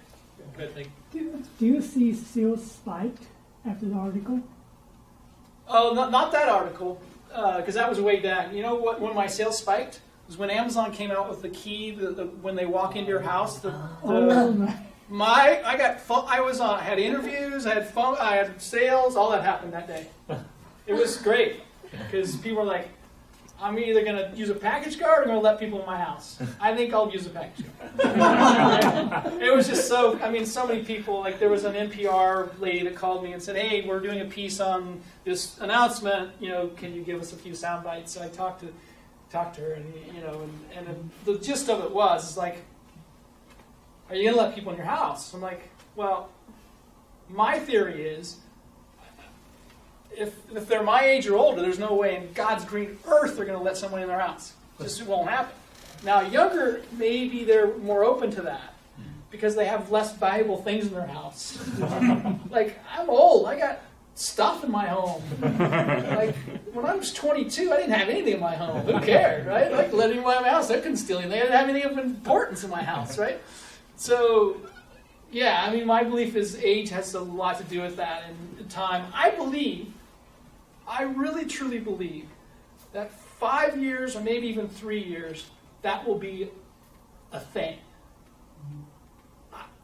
A: But
J: do you see sales spiked after the article?
A: Oh, not that article, because that was way down. You know what? When my sales spiked was when Amazon came out with the key. When they walk into your house, I had interviews, I had phone, I had sales, all that happened that day. It was great because people were like, I'm either going to use a package card or I'm going to let people in my house. I think I'll use a package card. It was just so many people, like there was an NPR lady that called me and said, hey, we're doing a piece on this announcement, can you give us a few sound bites? So I talked to her and the gist of it was like, are you going to let people in your house? I'm like, well, my theory is, if they're my age or older, there's no way in God's green earth they're going to let someone in their house. It won't happen. Now, younger, maybe they're more open to that because they have less valuable things in their house. Like, I'm old. I got stuff in my home. Like, when I was 22, I didn't have anything in my home. Who cared, right? Like, letting them in my house, they couldn't steal anything. I didn't have anything of importance in my house, right? So, my belief is age has a lot to do with that and time. I really truly believe that 5 years or maybe even 3 years, that will be a thing.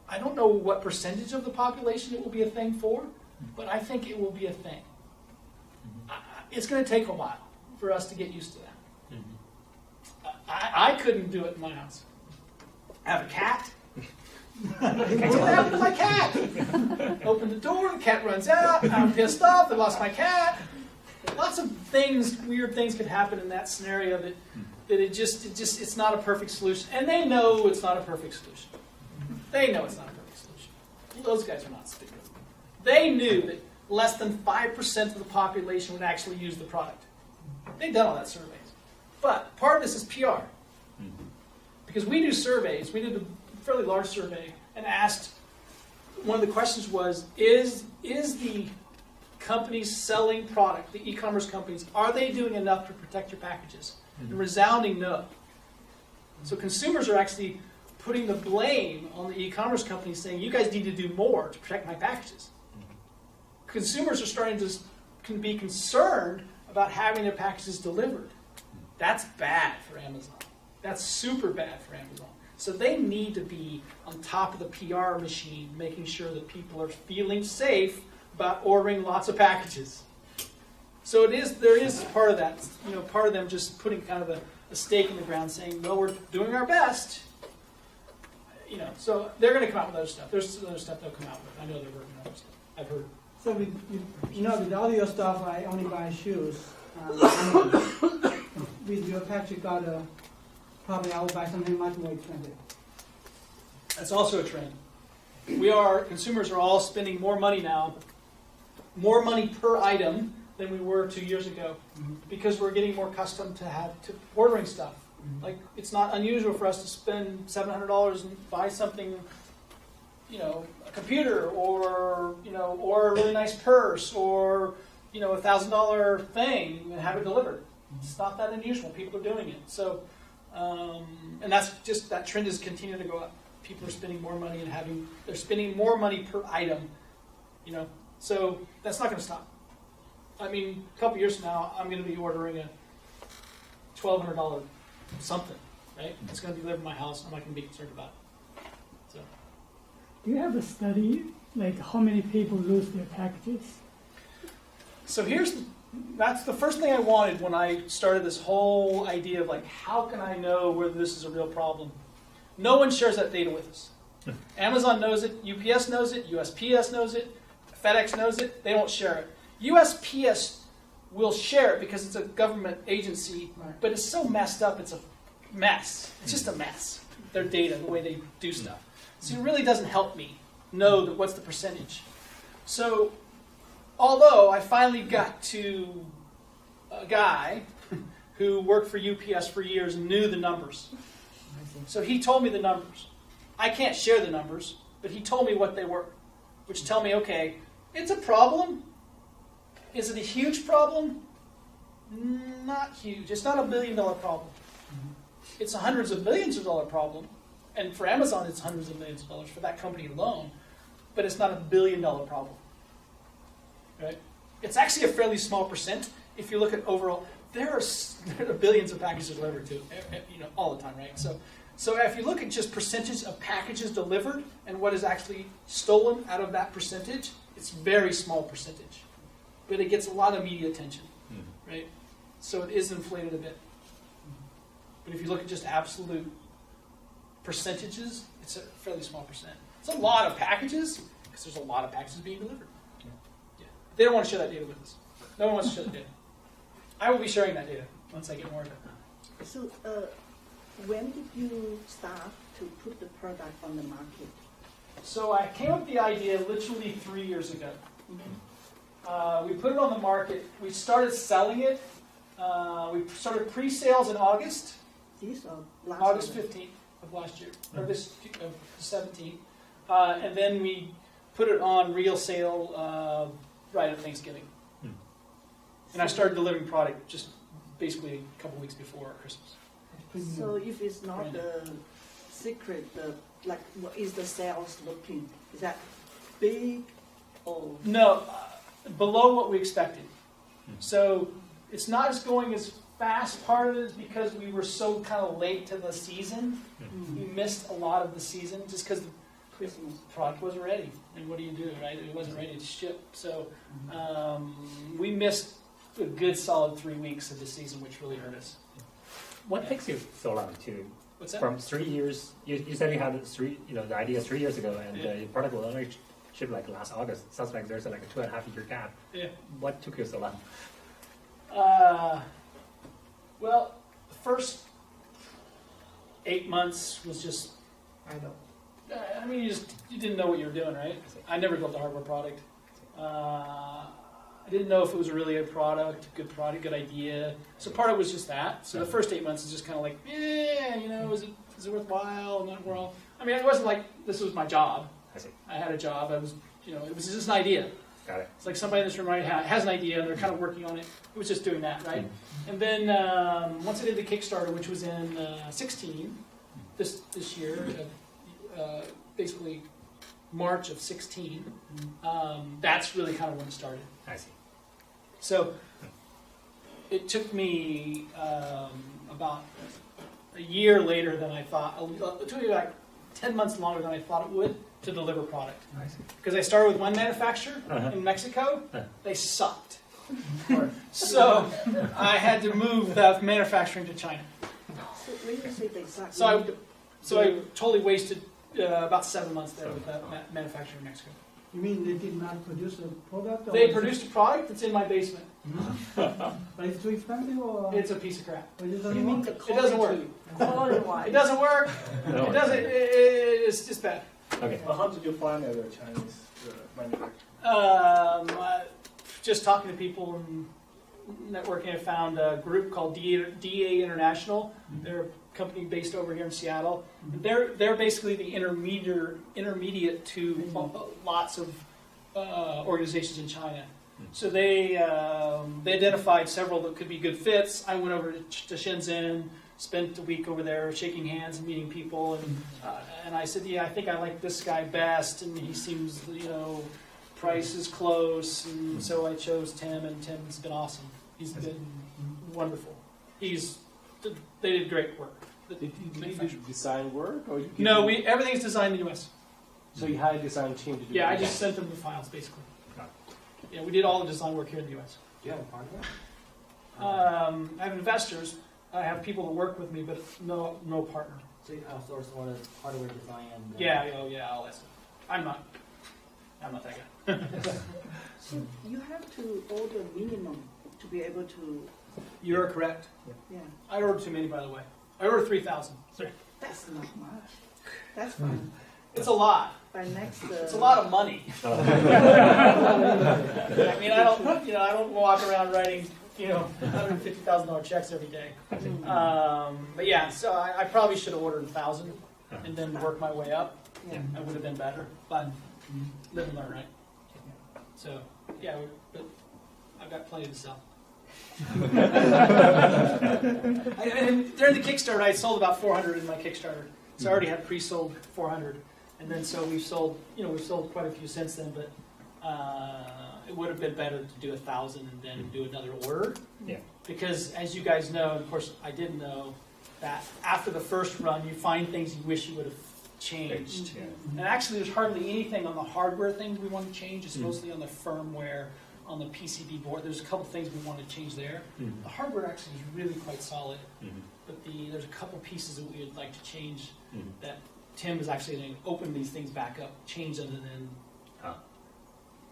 A: I don't know what percentage of the population it will be a thing for, but I think it will be a thing. It's going to take a while for us to get used to that. I couldn't do it in my house. I have a cat. What happened to my cat? Open the door, the cat runs out, I'm pissed off, I lost my cat. Lots of things, weird things could happen in that scenario that it's not a perfect solution. And they know it's not a perfect solution. They know it's not a perfect solution. Those guys are not stupid. They knew that less than 5% of the population would actually use the product. They've done all that surveys. But part of this is PR. Because we do surveys, we did a fairly large survey and asked, one of the questions was, is the companies selling product, the e-commerce companies, are they doing enough to protect your packages? A resounding no. So consumers are actually putting the blame on the e-commerce companies saying, you guys need to do more to protect my packages. Consumers are starting to be concerned about having their packages delivered. That's bad for Amazon. That's super bad for Amazon. So they need to be on top of the PR machine, making sure that people are feeling safe about ordering lots of packages. So there is part of that, part of them just putting kind of a stake in the ground saying, well, we're doing our best. So they're going to come out with other stuff. There's other stuff they'll come out with. I know they're working on other stuff. I've heard.
F: So with all your stuff, I only buy shoes. With your package, probably I will buy something much more expensive.
A: That's also a trend. Consumers are all spending more money now, more money per item than we were 2 years ago, because we're getting more accustomed to ordering stuff. Like, it's not unusual for us to spend $700 and buy something, a computer or a really nice purse or, a $1,000 thing and have it delivered. It's not that unusual. People are doing it. So, and that's just, that trend is continuing to go up. People are spending more money and they're spending more money per item, so that's not going to stop. I mean, a couple years from now, I'm going to be ordering a $1,200 something, right? It's going to be delivered to my house. I'm not going to be concerned about it. So,
J: do you have a study, like how many people lose their packages?
A: So that's the first thing I wanted when I started this whole idea of like, how can I know whether this is a real problem? No one shares that data with us. Amazon knows it, UPS knows it, USPS knows it, FedEx knows it. They won't share it. USPS will share it because it's a government agency, but it's so messed up. It's a mess. It's just a mess. Their data, the way they do stuff. So it really doesn't help me know what's the percentage. So, although I finally got to a guy who worked for UPS for years and knew the numbers. So he told me the numbers. I can't share the numbers, but he told me what they were, which tell me, okay, it's a problem. Is it a huge problem? Not huge. It's not $1 billion problem. It's hundreds of millions of dollar problem. And for Amazon, it's hundreds of millions of dollars for that company alone. But it's not $1 billion problem. Right? It's actually a fairly small percent if you look at overall. There are billions of packages delivered to, all the time, right? So if you look at just percentage of packages delivered and what is actually stolen out of that percentage, it's very small percentage. But it gets a lot of media attention, right? So it is inflated a bit. But if you look at just absolute percentages, it's a fairly small percent. It's a lot of packages, because there's a lot of packages being delivered. Yeah. They don't want to share that data with us. No one wants to share the data. I will be sharing that data once I get more of it.
C: So, when did you start to put the product on the market?
A: So I came up with the idea literally 3 years ago. We put it on the market. We started selling it. We started pre-sales in August. August 15th of last year, or this 17th. And then we put it on real sale right at Thanksgiving. And I started delivering product just basically a couple weeks before Christmas.
C: So if it's not the secret, what is the sales looking? Is that big or?
A: No, below what we expected. So it's not as going as fast. Part of it is because we were so kind of late to the season. We missed a lot of the season just because the product wasn't ready. And what do you do, right? It wasn't ready to ship. So we missed a good solid 3 weeks of the season, which really hurt us.
I: What takes you so long to?
A: What's that?
I: From 3 years, you said you had the idea 3 years ago, and your product will only ship like last August. Sounds like there's like a 2.5-year gap.
A: Yeah.
I: What took you so long?
A: Well, the first 8 months was just,
M: I know.
A: I mean, you didn't know what you were doing, right? I never built a hardware product. I didn't know if it was really a product, good idea. So part of it was just that. So the first 8 months is just kind of like, is it worthwhile? Not worthwhile. I mean, it wasn't like this was my job.
I: I see.
A: I had a job. I was, it was just an idea.
I: Got it.
A: It's like somebody in this room right has an idea and they're kind of working on it. It was just doing that, right? And then once I did the Kickstarter, which was in 16, this year, basically March of 16, that's really kind of when it started.
I: I see.
A: So it took me about a year later than I thought. It took me like 10 months longer than I thought it would to deliver product.
I: I see.
A: Because I started with one manufacturer in Mexico. They sucked. So I had to move the manufacturing to China.
C: So when you say they suck,
A: So I totally wasted about 7 months there with that manufacturer in Mexico.
F: You mean they did not produce a product?
A: They produced a product that's in my basement.
F: But it's too expensive, or
A: it's a piece of crap.
F: Or it doesn't
C: you mean
F: work?
C: the
A: It doesn't work.
C: quality-wise?
A: It doesn't work.
I: No.
A: It doesn't. It's just bad.
I: Okay.
K: Well, how did you find other Chinese manufacturers?
A: Just talking to people and networking, I found a group called DA International. They're a company based over here in Seattle. They're basically the intermediate to lots of organizations in China. So they identified several that could be good fits. I went over to Shenzhen, spent a week over there shaking hands and meeting people, and I said, I think I like this guy best, and he seems, price is close, and so I chose Tim, and Tim's been awesome. He's been wonderful. They did great work.
K: Did you design work, or you?
A: No, everything's designed in the U.S.
K: So you had a design team to do.
A: Yeah, I just sent them the files basically. Yeah, we did all the design work here in the U.S.
K: Do you have a partner?
A: I have investors. I have people that work with me, but no partner.
E: So you outsource all the hardware design and...
A: Yeah, all that stuff. I'm not that guy.
C: So you have to order minimum to be able to.
A: You're correct.
C: Yeah.
A: I ordered too many, by the way. I ordered 3,000.
C: That's not much. That's fine.
A: It's a lot.
C: By next.
A: It's a lot of money. I mean, I don't walk around writing, $150,000 checks every day. But yeah, so I probably should have ordered 1,000 and then worked my way up.
C: Yeah.
A: That would have been better. But live and learn, right? So yeah, but I've got plenty to sell. And during the Kickstarter, I sold about 400 in my Kickstarter. So I already had pre-sold 400. And then so we've sold quite a few since then, but it would have been better to do 1,000 and then do another order.
I: Yeah.
A: Because as you guys know, and of course I didn't know, that after the first run, you find things you wish you would have changed.
I: Yeah.
A: And actually there's hardly anything on the hardware things we want to change. It's mostly on the firmware, on the PCB board. There's a couple things we want to change there. The hardware actually is really quite solid. But there's a couple pieces that we would like to change that Tim is actually going to open these things back up, change them, and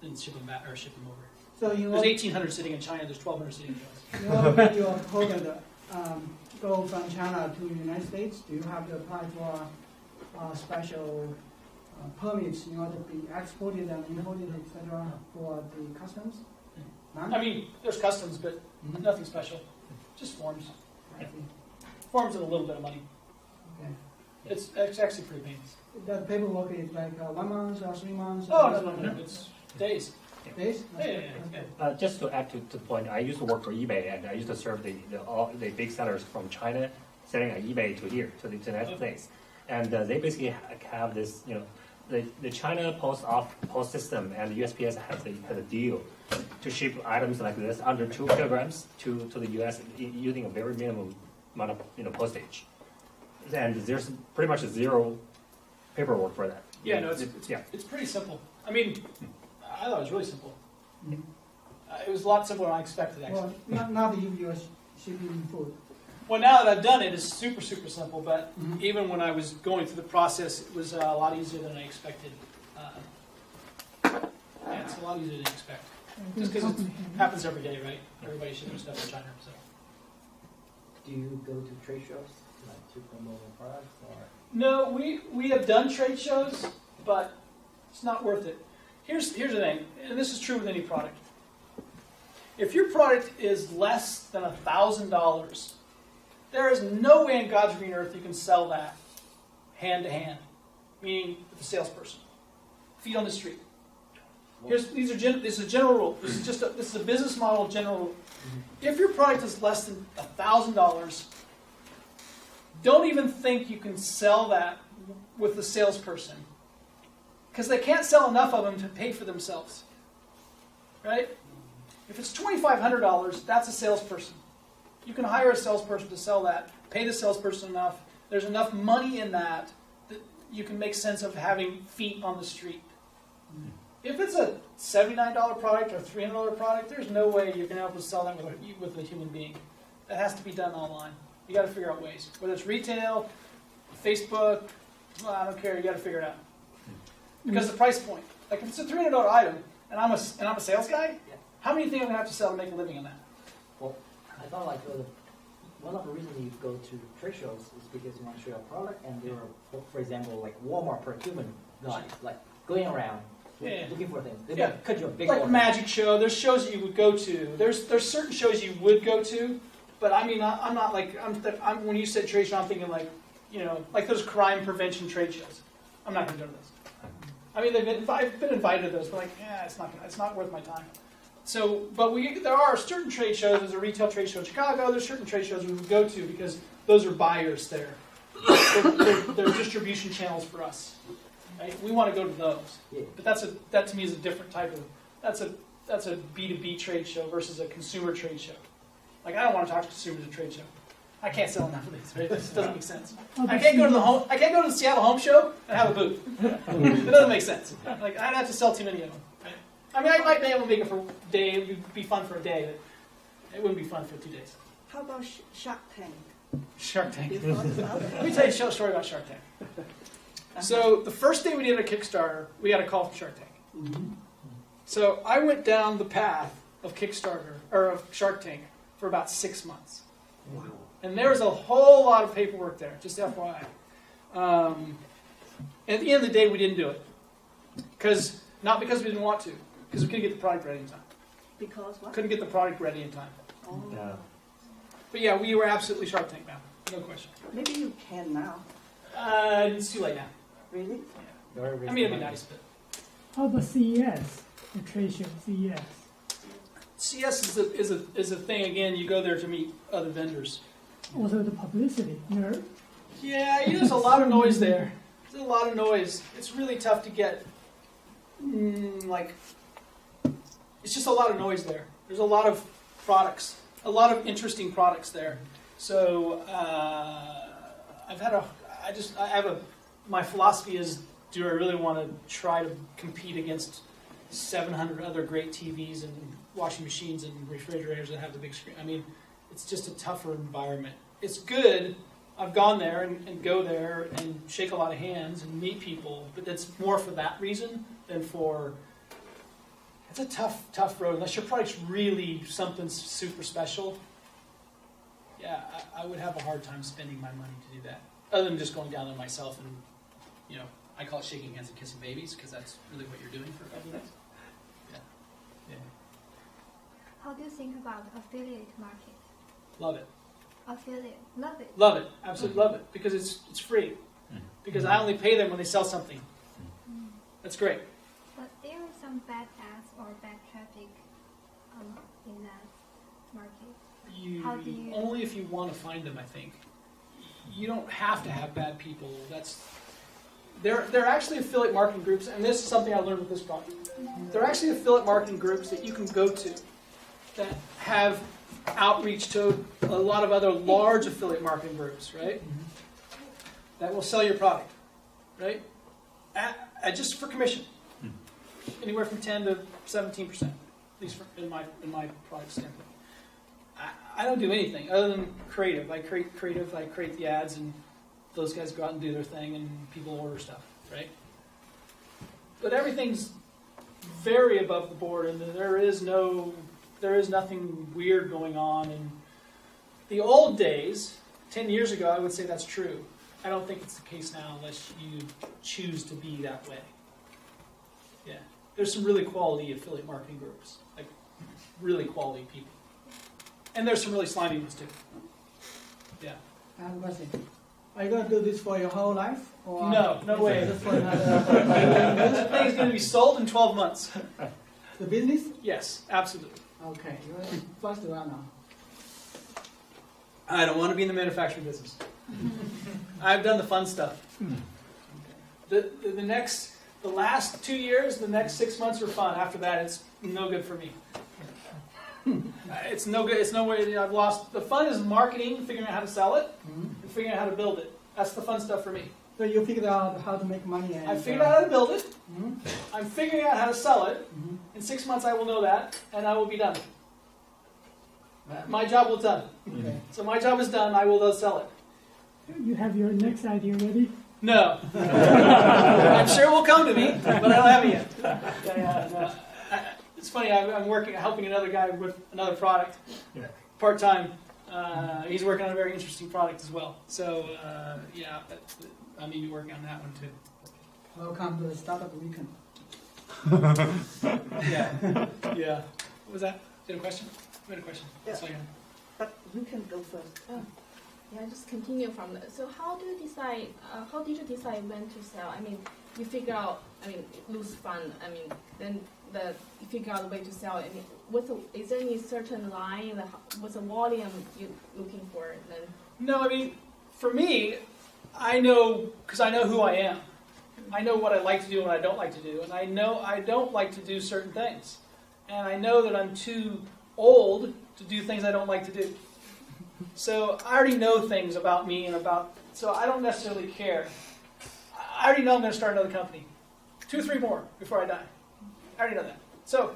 A: then ship them back or ship them over.
F: So
A: There's 1,800 sitting in China. There's 1,200 sitting in the US.
F: in order to get your product go from China to the United States, do you have to apply for special permits in order to be exported and imported, etc., for the customs? None?
A: I mean, there's customs, but nothing special. Just forms.
F: I see.
A: Forms and a little bit of money.
F: Okay.
A: It's actually pretty painless.
F: The paperwork is like 1 month or 3 months?
A: Oh, no. It's days.
F: Days?
A: Yeah.
I: Just to add to the point, I used to work for eBay, and I used to serve all the big sellers from China, selling on eBay to here, to the United States. And they basically have this, the China post system and the USPS has a deal to ship items like this under 2 kilograms to the US using a very minimum amount of postage. And there's pretty much zero paperwork for that.
A: Yeah, no, it's pretty simple. I mean, I thought it was really simple. It was a lot simpler than I expected, actually.
F: Well, not if you're shipping food.
A: Well, now that I've done it, it's super, super simple. But even when I was going through the process, it was a lot easier than I expected. It's a lot easier than I expect. Just because it happens every day, right? Everybody shipping stuff to China. So.
E: Do you go to trade shows to promote your products, or?
A: No, we have done trade shows, but it's not worth it. Here's the thing, and this is true with any product. If your product is less than $1,000, there is no way in God's green earth you can sell that hand to hand, meaning with a salesperson, feet on the street. This is a general rule. This is a business model general rule. If your product is less than $1,000, don't even think you can sell that with a salesperson, because they can't sell enough of them to pay for themselves, right? If it's $2,500, that's a salesperson. You can hire a salesperson to sell that, pay the salesperson enough. There's enough money in that you can make sense of having feet on the street. If it's a $79 product or $300 product, there's no way you're going to be able to sell that with a human being. That has to be done online. You got to figure out ways. Whether it's retail, Facebook, well, I don't care. You got to figure it out. Because the price point. Like if it's a $300 item and I'm a sales guy, how many do you think I'm going to have to sell to make a living on that?
E: Well, I thought one of the reasons you go to trade shows is because you want to show a product, and there are, for example, like Walmart procurement guys, like going around looking for things. They might cut you a big
A: like
E: order.
A: magic show. There's shows that you would go to. There's certain shows you would go to, but I mean, I'm not like when you said trade show, I'm thinking like like those crime prevention trade shows. I'm not going to go to those. I mean, I've been invited to those, but it's not worth my time. So, but there are certain trade shows. There's a retail trade show in Chicago. There's certain trade shows we would go to because those are buyers there. They're distribution channels for us. Right? We want to go to those.
E: Yeah.
A: But that to me is a different type of. That's a B2B trade show versus a consumer trade show. Like I don't want to talk to consumers at a trade show. I can't sell enough of these. Right? This doesn't make sense. I can't go to the Seattle Home Show and have a booth. It doesn't make sense. Like I'd have to sell too many of them. Right? I mean, I might be able to make it for a day. It would be fun for a day, but it wouldn't be fun for 2 days.
C: How about Shark Tank?
A: Shark Tank.
C: You thought about it?
A: Let me tell you a story about Shark Tank. So the first day we did a Kickstarter, we got a call from Shark Tank. So I went down the path of Kickstarter, or of Shark Tank, for about 6 months.
K: Wow.
A: And there was a whole lot of paperwork there, just FYI. At the end of the day, we didn't do it. Not because we didn't want to, because we couldn't get the product ready in time.
C: Because what?
A: Couldn't get the product ready in time.
C: Oh.
I: Yeah.
A: But yeah, we were absolutely Shark Tank now. No question.
C: Maybe you can now.
A: It's too late now.
C: Really?
A: I mean, it'd be nice, but...
J: How about CES, the trade show, CES?
A: CS is a thing, again, you go there to meet other vendors.
J: Also the publicity,
A: Yeah, there's a lot of noise there. There's a lot of noise. It's really tough to get, it's just a lot of noise there. There's a lot of products, a lot of interesting products there. So my philosophy is, do I really want to try to compete against 700 other great TVs and washing machines and refrigerators that have the big screen? I mean, it's just a tougher environment. It's good. I've gone there and go there and shake a lot of hands and meet people, but that's more for that reason than for... It's a tough road. Unless your product's really something super special, yeah, I would have a hard time spending my money to do that. Other than just going down there myself and, I call it shaking hands and kissing babies, because that's really what you're doing for a couple of days. Yeah.
D: How do you think about affiliate market?
A: Love it.
D: Affiliate, love it.
A: Love it. Absolutely love it. Because it's free. Because I only pay them when they sell something. That's great.
D: But there is some bad ads or bad traffic in that market. How do you...
A: Only if you want to find them, I think. You don't have to have bad people. They're actually affiliate marketing groups, and this is something I learned with this product. They're actually affiliate marketing groups that you can go to that have outreach to a lot of other large affiliate marketing groups, right? That will sell your product, right? Just for commission. Anywhere from 10 to 17%, at least in my product standpoint. I don't do anything other than creative. I create the ads, and those guys go out and do their thing, and people order stuff, right? But everything's very above the board, and there is nothing weird going on. And the old days, 10 years ago, I would say that's true. I don't think it's the case now unless you choose to be that way. Yeah. There's some really quality affiliate marketing groups, like really quality people. And there's some really slimy ones too. Yeah.
F: I have a question. Are you going to do this for your whole life? Or
A: No way.
F: Just for another...
A: This thing is going to be sold in 12 months.
F: The business?
A: Yes, absolutely.
F: Okay, you're the first one now.
A: I don't want to be in the manufacturing business. I've done the fun stuff. The last 2 years, the next 6 months are fun. After that, it's no good for me. It's no good. It's no way. I've lost. The fun is marketing, figuring out how to sell it, and figuring out how to build it. That's the fun stuff for me.
F: So you figured out how to make money. And,
A: I figured out how to build it. I'm figuring out how to sell it. In 6 months, I will know that, and I will be done. My job will done.
F: Okay.
A: So my job is done. I will sell it.
J: You have your next idea ready?
A: No. I'm sure it will come to me, but I don't have it yet. No. It's funny, I'm helping another guy with another product, part-time. He's working on a very interesting product as well. So, I may be working on that one too.
F: Welcome to the startup weekend.
A: Yeah. What was that? Did you have a question? You had a question?
C: Yeah.
A: So,
C: But you can go first.
G: Yeah, just continue from that. So how do you decide? How did you decide when to sell? I mean, you figure out. I mean, lose fund. I mean, then you figure out a way to sell it. I mean, is there any certain line? What's the volume you're looking for? Then
A: no, I mean, for me, I know because I know who I am. I know what I like to do and what I don't like to do, and I know I don't like to do certain things, and I know that I'm too old to do things I don't like to do. So I already know things about me so I don't necessarily care. I already know I'm going to start another company. 2 or 3 more before I die. I already know that. So,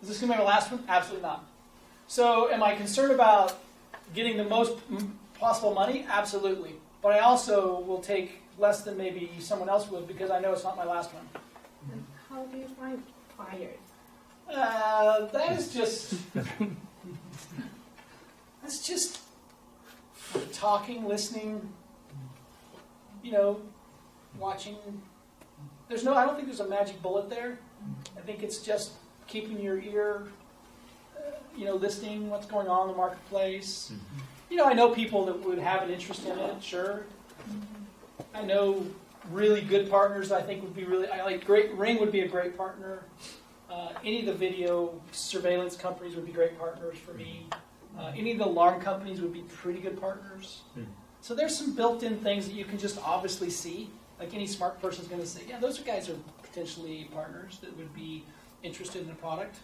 A: is this going to be my last one? Absolutely not. So, am I concerned about getting the most possible money? Absolutely. But I also will take less than maybe someone else would because I know it's not my last one.
G: and how do you find buyers?
A: That is just that's just talking, listening, watching. I don't think there's a magic bullet there. I think it's just keeping your ear, listening what's going on in the marketplace. I know people that would have an interest in it, sure. I know really good partners I think would be Ring would be a great partner. Any of the video surveillance companies would be great partners for me. Any of the alarm companies would be pretty good partners. So there's some built-in things that you can just obviously see. Like any smart person is going to say, yeah, those guys are potentially partners that would be interested in the product.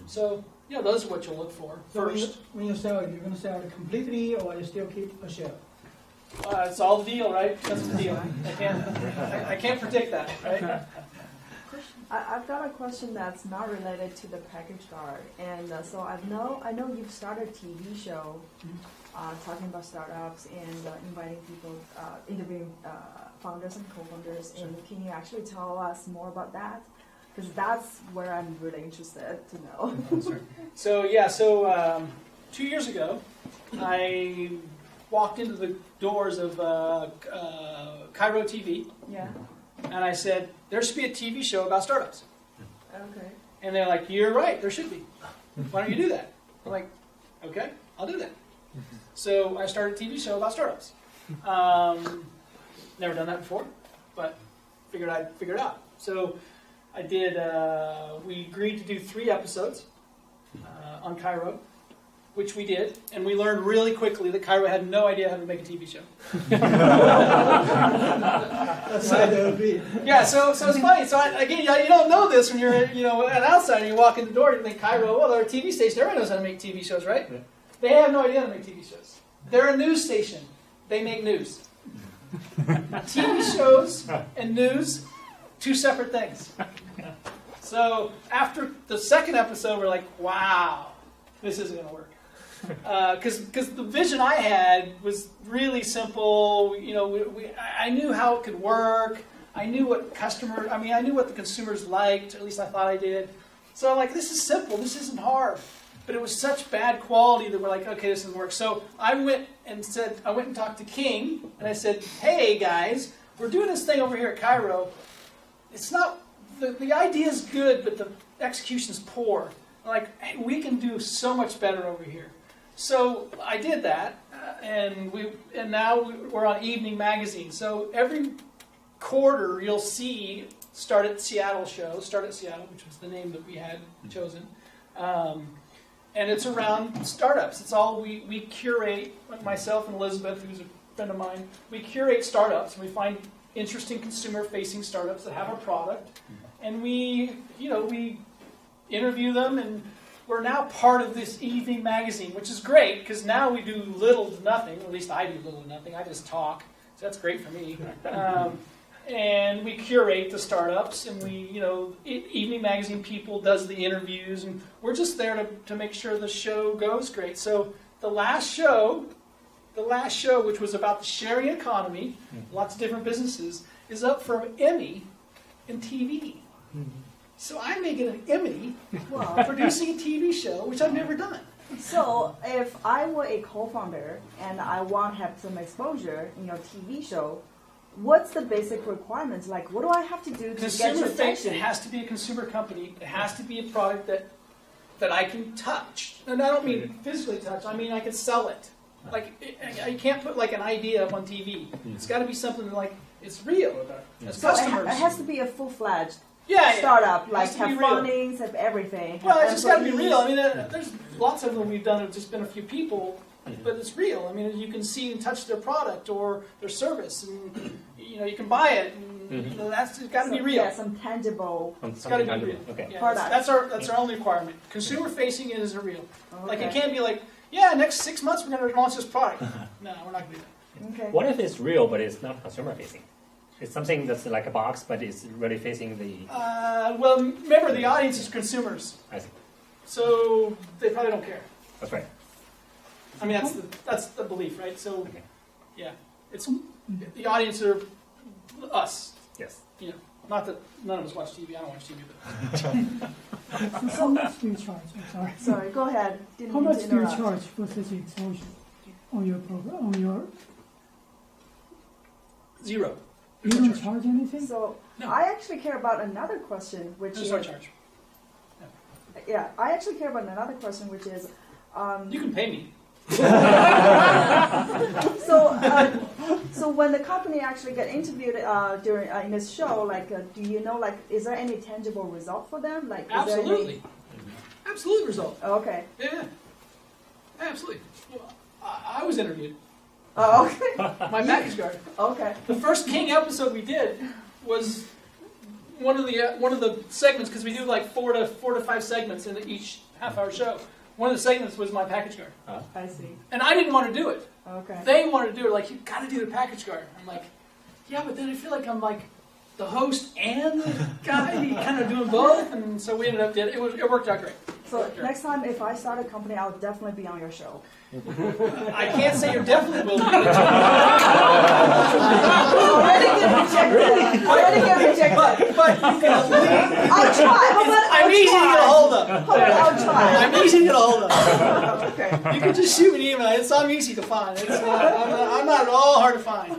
A: So, those are what you'll look for first.
F: When you sell it, you're going to sell it completely, or you still keep a share?
A: It's all the deal, right? That's the deal. I can't predict that, right?
N: I've got a question that's not related to the package card, and so I know you've started a TV show talking about startups and inviting people, interviewing founders and co-founders. And can you actually tell us more about that? Because that's where I'm really interested to know.
A: So 2 years ago, I walked into the doors of Cairo TV.
N: Yeah.
A: And I said, there should be a TV show about startups.
N: Okay.
A: And they're like, you're right, there should be. Why don't you do that? I'm like, okay, I'll do that. So I started a TV show about startups. Never done that before, but figured I'd figure it out. So I did, we agreed to do 3 episodes on Cairo, which we did, and we learned really quickly that Cairo had no idea how to make a TV show.
F: That's how they would be.
A: Yeah, so it's funny. So again, you don't know this when you're an outsider. And you walk in the door, you think Cairo, well, they're a TV station. Everyone knows how to make TV shows, right? Yeah. They have no idea how to make TV shows. They're a news station. They make news. TV shows and news, 2 separate things. So after the 2nd episode, we're like, wow, this isn't going to work. Because the vision I had was really simple. I knew how it could work. I knew what I knew what the consumers liked. At least I thought I did. So I'm like, this is simple. This isn't hard. But it was such bad quality that we're like, okay, this doesn't work. So I went and talked to King, and I said, hey guys, we're doing this thing over here at Cairo. It's not the idea is good, but the execution's poor. Like, hey, we can do so much better over here. So I did that, and now we're on Evening Magazine. So every quarter you'll see Start at Seattle, which was the name that we had chosen. And it's around startups. It's all we curate, like myself and Elizabeth, who's a friend of mine, we curate startups, and we find interesting consumer-facing startups that have a product, and we interview them, and we're now part of this Evening Magazine, which is great, because now we do little to nothing, or at least I do little to nothing, I just talk, so that's great for me. And we curate the startups, and Evening Magazine people does the interviews, and we're just there to make sure the show goes great. So the last show, which was about the sharing economy, lots of different businesses, is up for an Emmy in TV. So I'm making an Emmy producing a TV show, which I've never done.
N: So if I were a co-founder and I want to have some exposure in your TV show, what's the basic requirements? Like, what do I have to do to get your attention?
A: It has to be a consumer company. It has to be a product that I can touch. And I don't mean physically touch. I mean I can sell it. Like, you can't put like an idea up on TV. It's got to be something like it's real. As customers,
N: it has to be a full-fledged
A: Yeah,
N: startup,
A: it
N: like
A: has to be
N: have
A: real.
N: fundings, have everything.
A: Well,
N: have
A: it's just got to be
N: employees.
A: real. I mean, there's lots of them we've done. It's just been a few people, but it's real. I mean, you can see and touch their product or their service, and you can buy it. And, that's got to be real.
N: Yeah, some tangible.
A: It's got to be real.
I: Okay.
A: Yeah,
N: product.
A: that's our only requirement. Consumer facing is a real. Like it
N: Okay.
A: can't be like, yeah, next 6 months we're going to launch this product. No, we're not going to do that.
N: Okay.
I: What if it's real, but it's not consumer facing? It's something that's like a box, but it's really facing the...
A: Well, remember the audience is consumers,
I: I see.
A: so they probably don't care.
I: That's right.
A: I mean, that's the belief, right? So,
I: Okay.
A: yeah, it's the audience are us.
I: Yes.
A: Not that none of us watch TV. I don't watch TV, but
J: So how much do you charge? I'm sorry.
N: Sorry, go ahead. Didn't
J: How
N: mean
J: much
N: to
J: do you
N: interrupt.
J: charge for such exposure on your program? On your
A: zero.
J: you don't charge anything?
N: So
A: No.
N: I actually care about another question, which
A: There's
N: is
A: no charge.
N: yeah, I actually care about another question, which is
A: You can pay me.
N: so when the company actually get interviewed during in this show, like, do you know, like, is there any tangible result for them? Like, is there any-
A: Absolutely. Absolute result.
N: Okay.
A: Yeah. Absolutely. I was interviewed.
N: Oh, okay.
A: My package guard.
N: Okay.
A: The first King episode we did was one of the segments, because we do like four to five segments in each half-hour show. One of the segments was my package guard,
N: I see.
A: and I didn't want to do it.
N: Okay.
A: They wanted to do it. Like, you got to do the package guard. I'm like, yeah, but then I feel like I'm like the host and the guy, kind of doing both, and so we ended up doing it. It worked out great.
N: So next time, if I start a company, I'll definitely be on your show.
A: I can't say you definitely will be.
N: Already get rejected.
A: But you can at least.
N: I'll try. How about
A: I'm easy to get a hold of.
N: I'll try.
A: I'm easy to get a hold of.
N: Okay.
A: You can just shoot me an email. I'm easy to find. I'm not at all hard to find.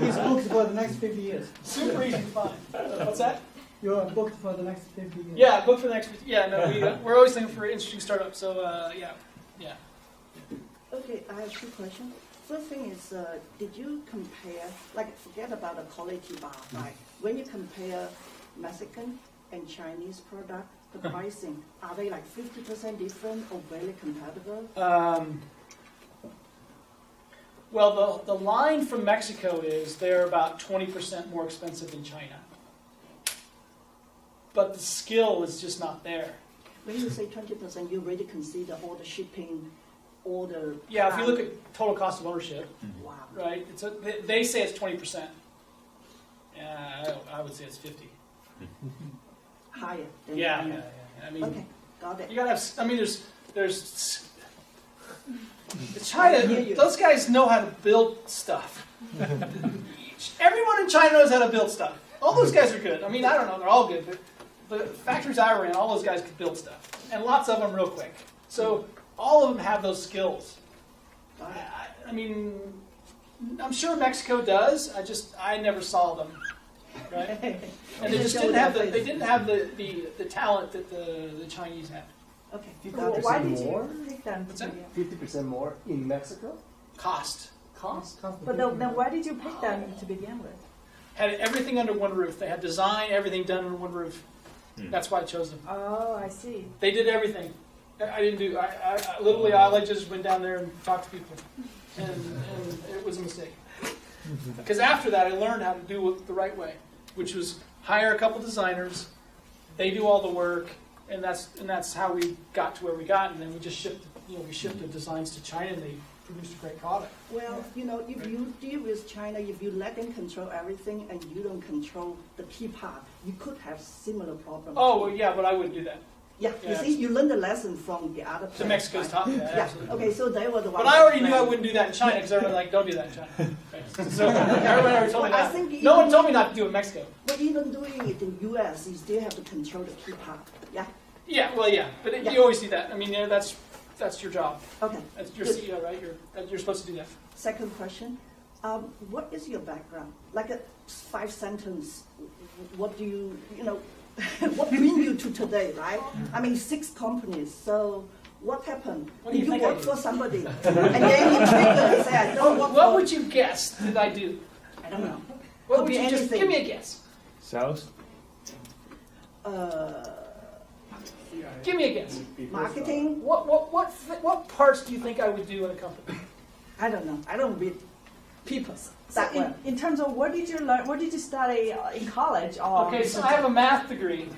F: He's booked for the next 50 years.
A: Super easy to find. What's that?
F: You're booked for the next 50 years.
A: Yeah, book for the next. Yeah, no, we're always looking for interesting startups. So yeah.
C: Okay, I have two questions. First thing is, did you compare, like, forget about the quality bar, right? When you compare Mexican and Chinese product, the pricing, are they like 50% different or very compatible?
A: Well, the line from Mexico is they're about 20% more expensive than China. But the skill is just not there.
C: When you say 20%, you already consider all the shipping, all the...
A: Yeah, if you look at total cost of ownership,
C: Wow.
A: right? They say it's 20%. Yeah, I would say it's 50.
C: Higher than
A: Yeah,
C: China.
A: yeah. I mean,
C: Okay, got it.
A: you gotta have. I mean, there's. China. Those guys know how to build stuff. Everyone in China knows how to build stuff. All those guys are good. I mean, I don't know, they're all good, but the factories I ran, all those guys could build stuff, and lots of them real quick. So all of them have those skills. I mean, I'm sure Mexico does. I never saw them, right? And they just didn't have the talent that the Chinese have.
C: Okay.
N: So why did you pick them?
A: What's that?
K: 50% more in Mexico?
A: Cost.
N: But then why did you pick them to begin with?
A: Had everything under one roof. They had design, everything done under one roof. That's why I chose them.
N: Oh, I see.
A: They did everything. I didn't do. I literally, I just went down there and talked to people, and it was a mistake. Because after that, I learned how to do it the right way, which was hire a couple designers. They do all the work, and that's how we got to where we got. And then we just shipped the designs to China, and they produced a great product.
C: Well, if you deal with China, if you let them control everything and you don't control the key part, you could have similar problems.
A: Oh, well, yeah, but I wouldn't do that.
C: Yeah, you see, you learned the lesson from the other place.
A: So Mexico's taught me that,
C: Yeah,
A: absolutely.
C: okay, so they were the ones.
A: But I already knew I wouldn't do that in China, because everyone like, don't do that in China. Right. So everyone already told me
C: Well, I
A: that.
C: think
A: No one told me not to do it in Mexico.
C: But even doing it in U.S., you still have to control the key part. Yeah.
A: Yeah, well, yeah, but
C: Yeah.
A: you always do that. I mean, that's your job.
C: Okay.
A: That's your
C: Good.
A: CEO, right? You're supposed to do that.
C: Second question, what is your background? Like a 5 sentence. What do you what bring you to today, right? I mean, 6 companies. So what happened?
A: What do you
C: Did
A: think
C: you
A: I
C: work
A: do?
C: for somebody, and then you triggered and say, I don't work
A: What
C: for.
A: would you guess that I do?
C: I don't know.
A: What
C: Could
A: would
C: be
A: you just
C: anything.
A: give me a guess?
B: Sales?
A: Give me a guess.
C: Marketing?
A: What parts do you think I would do in a company?
C: I don't know. I don't read people that
N: So
C: well.
N: in terms of what did you learn? What did you study in college? Or
A: Okay, so I have a math degree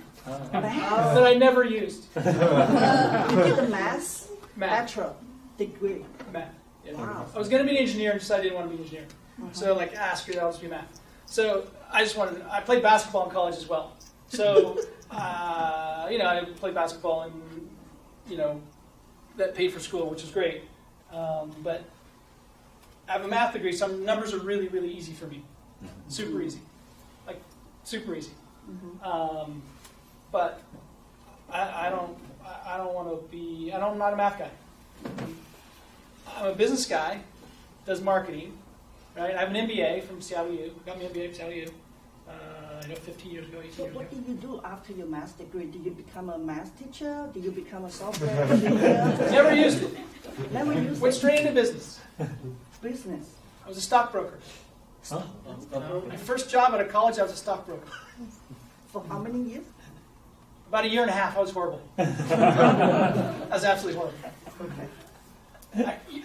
C: Math?
A: that I never used.
C: You did a math
A: Math.
C: bachelor degree.
A: Math. Yeah.
C: Wow.
A: I was going to be an engineer and decided I didn't want to be an engineer. So like, screw it, I'll just be math. So I played basketball in college as well. So, I played basketball and, that paid for school, which is great. But I have a math degree, so numbers are really, really easy for me. Super easy. Like, super easy. But I don't want to be. I'm not a math guy. I'm a business guy, does marketing, right? I have an MBA from Seattle U. Got my MBA from Seattle U. 15 years ago, 18
C: So
A: years ago.
C: what did you do after your math degree? Did you become a math teacher? Did you become a software engineer?
A: Never used it.
C: Never used
A: Went
C: it.
A: straight into business.
C: Business.
A: I was a stockbroker. My first job out of college, I was a stockbroker.
C: For how many years?
A: About a year and a half. I was horrible. I was absolutely horrible.
C: Okay.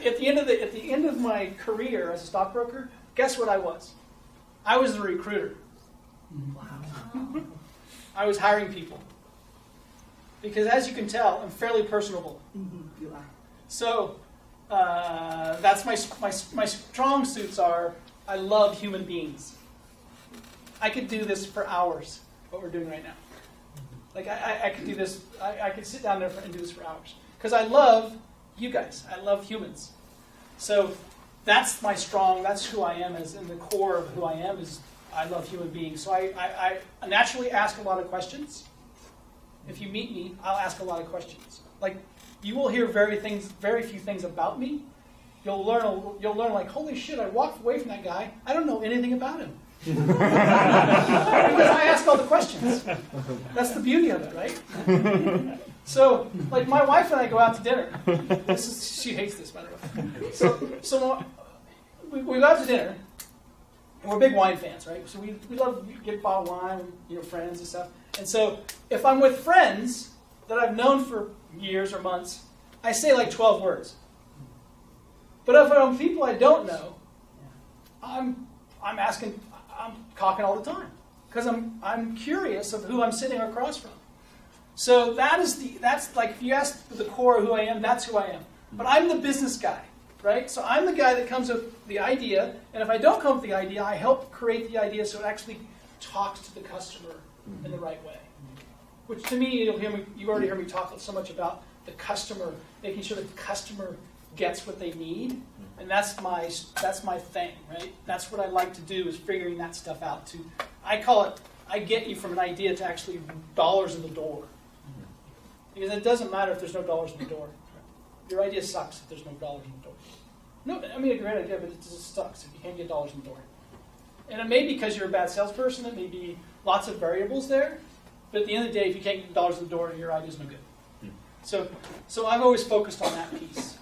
A: At the end of my career as a stockbroker, guess what I was? I was the recruiter. Wow. I was hiring people. Because as you can tell, I'm fairly personable.
C: You are.
A: So that's my strong suits are, I love human beings. I could do this for hours, what we're doing right now. Like I could do this, I could sit down there and do this for hours. Because I love you guys. I love humans. So that's that's who I am, as in the core of who I am is I love human beings. So I naturally ask a lot of questions. If you meet me, I'll ask a lot of questions. Like, you will hear very few things about me. You'll learn like, holy shit, I walked away from that guy. I don't know anything about him. Because I ask all the questions. That's the beauty of it, right? So, like, my wife and I go out to dinner. She hates this, by the way. So we go out to dinner, and we're big wine fans, right? So we love to get a bottle of wine, friends and stuff. And so if I'm with friends that I've known for years or months, I say like 12 words. But if I'm people I don't know, I'm talking all the time because I'm curious of who I'm sitting across from. So that's like, if you ask the core of who I am, that's who I am. But I'm the business guy, right? So I'm the guy that comes with the idea, and if I don't come with the idea, I help create the idea so it actually talks to the customer in the right way. Which to me, you already heard me talk so much about the customer, making sure that the customer gets what they need, and that's my thing, right? That's what I like to do, is figuring that stuff out. I call it, I get you from an idea to actually dollars in the door. Because it doesn't matter if there's no dollars in the door. Your idea sucks if there's no dollars in the door. No, I mean, a great idea, but it just sucks if you can't get dollars in the door. And it may be because you're a bad salesperson, it may be lots of variables there, but at the end of the day, if you can't get dollars in the door, your idea's no good. So I've always focused on that piece.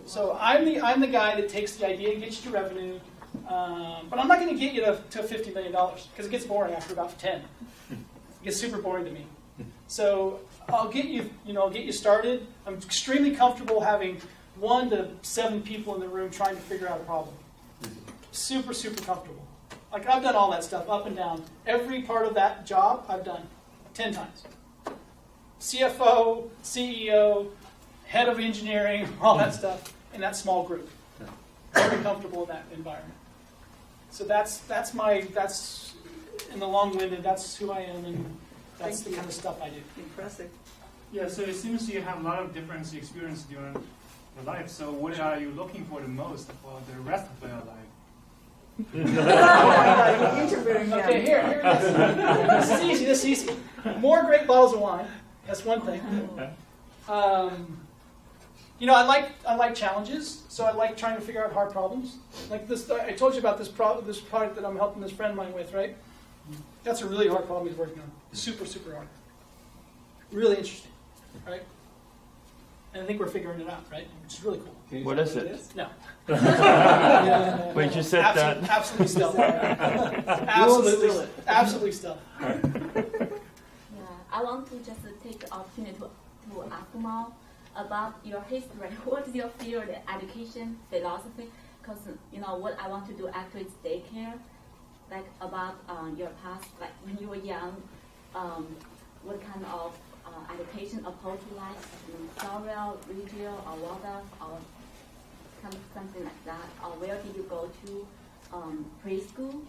A: So I'm the guy that takes the idea and gets you to revenue, but I'm not going to get you to $50 million because it gets boring after about 10. It gets super boring to me. So I'll get you started. I'm extremely comfortable having 1 to 7 people in the room trying to figure out a problem. Super, super comfortable. Like, I've done all that stuff up and down. Every part of that job I've done 10 times. CFO, CEO, head of engineering, all that stuff in that small group. Very comfortable in that environment. So that's in the long-winded, that's who I am, and that's the kind of stuff I do.
C: Impressive.
O: Yeah, so it seems you have a lot of different experience during your life. So what are you looking for the most for the rest of your life?
A: Okay, here it is. This is easy. More great bottles of wine. That's one thing. I like challenges, so I like trying to figure out hard problems. Like this, I told you about this product that I'm helping this friend of mine with, right? That's a really hard problem he's working on. Super, super hard. Really interesting, right? And I think we're figuring it out, right? Which is really cool.
B: What is it?
A: No.
B: Wait, you said that.
A: Absolutely stealth. Absolutely stealth.
P: I want to just take the opportunity to ask more about your history. What is your field, education, philosophy? Because what I want to do actually is daycare. Like about your past, like when you were young, what kind of education approach you like? Tutorial, radio, or water, or something like that. Or where did you go to preschool?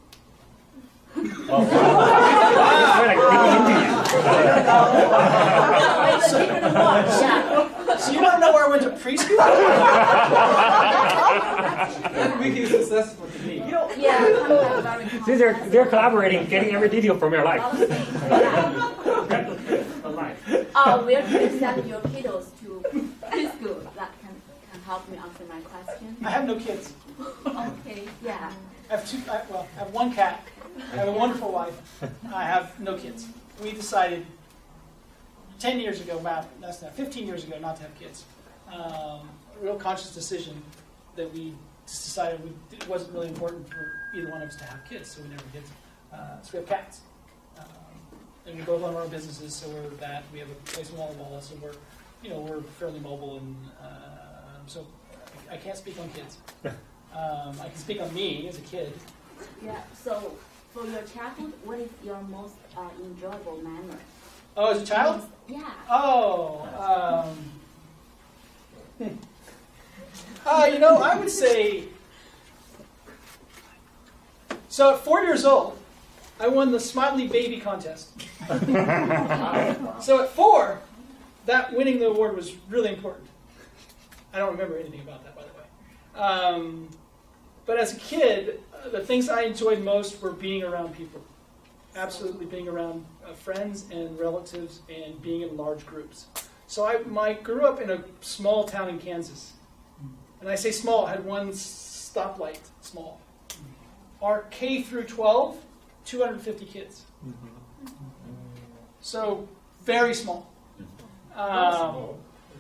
A: So you want to know where I went to preschool?
M: That would make it successful to me.
A: You know,
I: See, they're collaborating, getting every detail from your life.
P: Where do you send your kiddos to preschool? That can help me answer my question.
A: I have no kids.
P: Okay, yeah.
A: I have one cat. I have a wonderful wife. I have no kids. We decided 10 years ago, 15 years ago, not to have kids. A real conscious decision that we just decided it wasn't really important for either one of us to have kids, so we never did. So we have cats. And we both own our own businesses, so we're that. We have a place in Walla Walla, so we're fairly mobile, and so I can't speak on kids. I can speak on me as a kid.
P: Yeah. So for your childhood, what is your most enjoyable memory?
A: Oh, as a child?
P: Yeah.
A: Oh. I would say. So at 4 years old, I won the Smiley Baby contest. So at 4, that winning the award was really important. I don't remember anything about that, by the way. But as a kid, the things I enjoyed most were being around people. Absolutely being around friends and relatives and being in large groups. So I grew up in a small town in Kansas. And I say small, it had one stoplight, small. Our K through 12, 250 kids. So very small.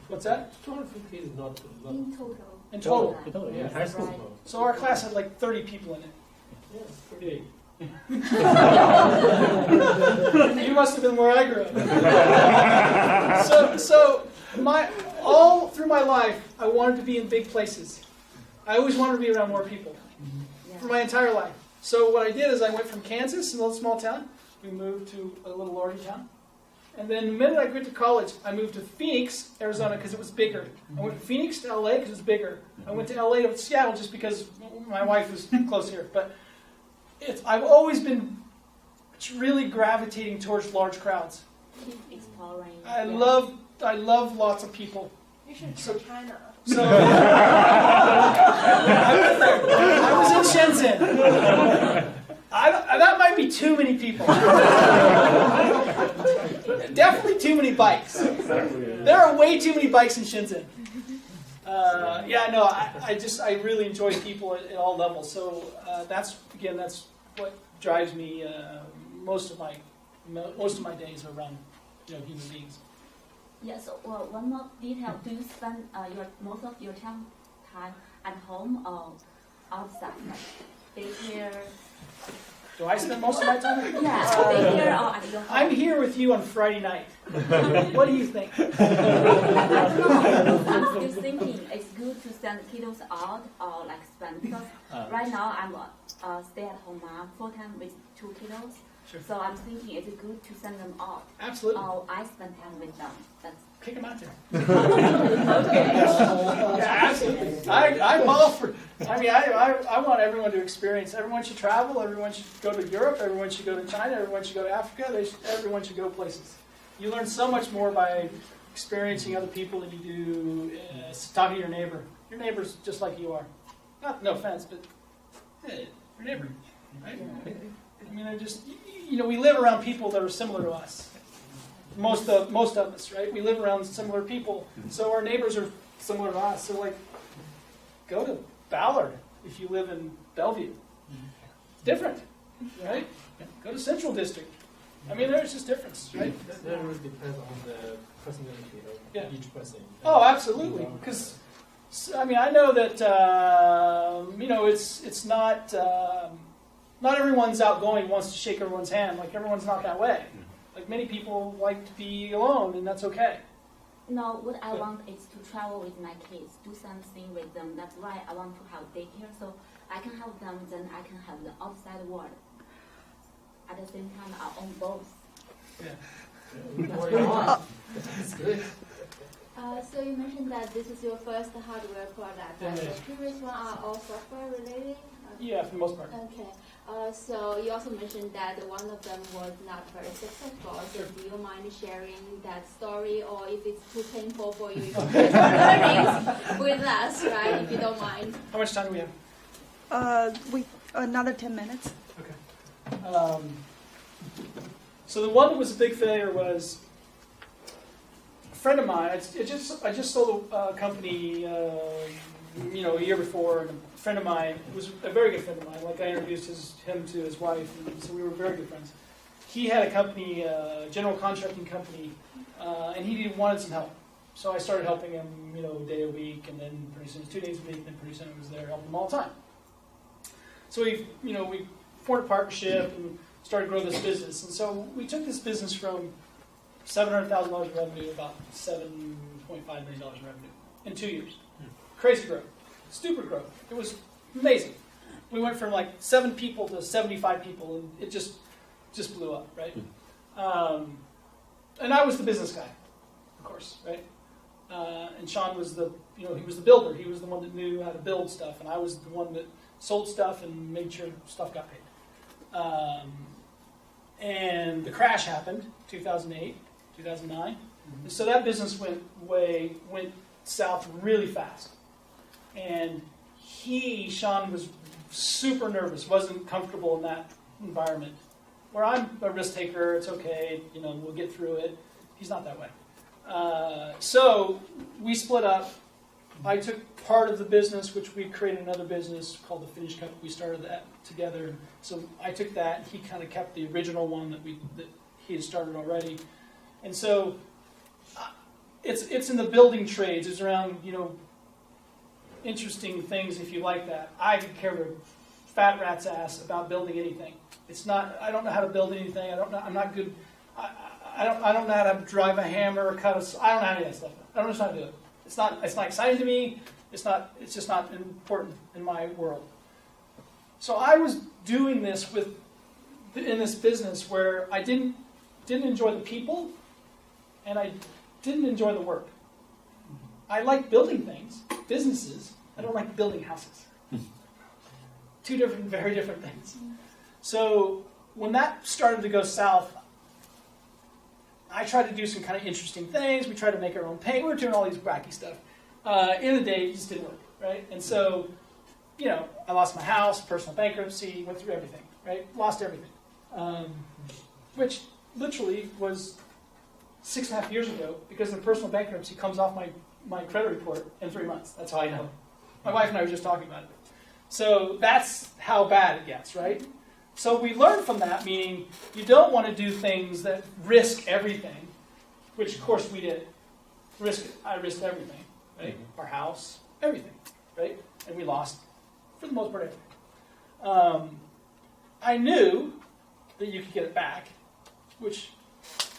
A: What's that?
M: 250 is not
P: in total.
A: In total.
M: In total, yeah.
A: High school. So our class had like 30 people in it.
M: Yeah, it's pretty big.
A: You must have been where I grew up. So all through my life, I wanted to be in big places. I always wanted to be around more people for my entire life. So what I did is I went from Kansas, a little small town. We moved to a little larger town. And then the minute I went to college, I moved to Phoenix, Arizona, because it was bigger. I went from Phoenix to LA because it was bigger. I went to LA to Seattle just because my wife was close here. But I've always been really gravitating towards large crowds.
P: Keep exploring.
A: I love lots of people.
H: You should try China.
A: So I went there. I was in Shenzhen. That might be too many people. Definitely too many bikes. There are way too many bikes in Shenzhen. I really enjoy people at all levels. So that's what drives me. Most of my days are around human beings.
P: Yeah. So one more detail: do you spend most of your time at home or outside, like daycare?
A: Do I spend most of my time?
P: Yeah, daycare or at your home.
A: I'm here with you on Friday night. What do you think?
P: I'm still thinking it's good to send kiddos out or like spend because right now I'm a stay-at-home mom, full-time with 2 kiddos.
A: Sure.
P: So I'm thinking it's good to send them out.
A: Absolutely.
P: Or I spend time with them.
A: Kick them out there.
P: Okay.
A: Yeah, absolutely. I'm all for. I want everyone to experience. Everyone should travel. Everyone should go to Europe. Everyone should go to China. Everyone should go to Africa. Everyone should go places. You learn so much more by experiencing other people than you do talking to your neighbor. Your neighbor's just like you are. No offense, but hey, your neighbor, right? We live around people that are similar to us. Most of us, right? We live around similar people, so our neighbors are similar to us. So, go to Ballard if you live in Bellevue. It's different, right? Go to Central District. There's just difference, right?
M: That really depends on the personality of each person.
A: Oh, absolutely. Because I know that it's not. Not everyone's outgoing, wants to shake everyone's hand. Everyone's not that way. Many people like to be alone, and that's okay.
P: No, what I want is to travel with my kids, do something with them. That's why I want to have daycare, so I can help them, then I can have the outside world. At the same time, I own both.
A: Yeah.
M: That's good.
D: So you mentioned that this is your first hardware product. The previous one are all software related?
A: Yeah, for the most part.
D: Okay. So you also mentioned that one of them was not very successful. So do you mind sharing that story, or if it's too painful for you, you can share learnings
L: with us, right? If you don't mind.
A: How much time do we have?
Q: We another 10 minutes.
A: Okay. So the one that was a big failure was a friend of mine. I just sold a company, a year before, and a friend of mine, it was a very good friend of mine. Like I introduced him to his wife, and so we were very good friends. He had a company, general contracting company, and he wanted some help. So I started helping him, a day a week, and then pretty soon it was 2 days a week, and then pretty soon it was there helping him all the time. So we formed a partnership and started growing this business. And so we took this business from $700,000 in revenue to about $7.5 million in revenue in 2 years. Crazy growth. Stupid growth. It was amazing. We went from like 7 people to 75 people, and it just blew up, right? And I was the business guy, of course, right? And Sean was he was the builder. He was the one that knew how to build stuff, and I was the one that sold stuff and made sure stuff got paid. And the crash happened, 2008, 2009. And so that business went south really fast. And Sean was super nervous, wasn't comfortable in that environment. Where I'm a risk taker, it's okay, we'll get through it. He's not that way. So we split up. I took part of the business, which we created another business called the Finish Cup. We started that together. So I took that. He kind of kept the original one that he had started already. And so it's in the building trades. It's around interesting things if you like that. I could care a fat rat's ass about building anything. It's not. I don't know how to build anything. I'm not good. I don't know how to drive a hammer or cut a. I don't know how to do that stuff. I don't know how to do it. It's not exciting to me. It's just not important in my world. So I was doing this in this business where I didn't enjoy the people, and I didn't enjoy the work. I like building things, businesses. I don't like building houses. Two very different things. So when that started to go south, I tried to do some kind of interesting things. We tried to make our own paint. We were doing all these wacky stuff. In the day, it just didn't work, right? And so, I lost my house, personal bankruptcy, went through everything, right? Lost everything. Which literally was 6.5 years ago, because the personal bankruptcy comes off my credit report in 3 months. That's how I know. My wife and I were just talking about it. So that's how bad it gets, right? So we learned from that, meaning you don't want to do things that risk everything, which of course we did. I risked everything, right? Our house, everything, right? And we lost, for the most part, everything. I knew that you could get it back, which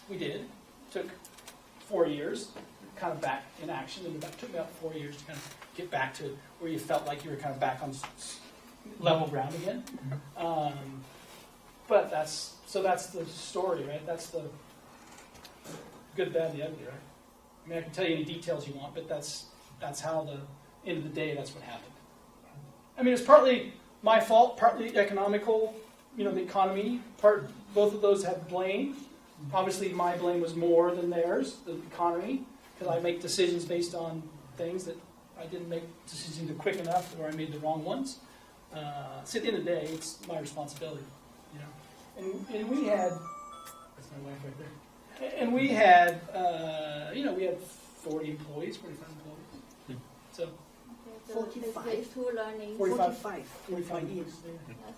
A: we did. It took 4 years, kind of back in action, and it took me about 4 years to kind of get back to where you felt like you were kind of back on level ground again. But that's the story, right? That's the good, bad, the ugly, right? I mean, I can tell you any details you want, but that's how end of the day, that's what happened. I mean, it's partly my fault, partly economical, the economy. Both of those have blame. Obviously, my blame was more than theirs, the economy, because I make decisions based on things that I didn't make decisions quick enough, or I made the wrong ones. So at the end of the day, it's my responsibility, And we had, that's my wife right there. And we had, we had 40 employees, 45 employees. So
D: 45. Two learning.
C: 45 years.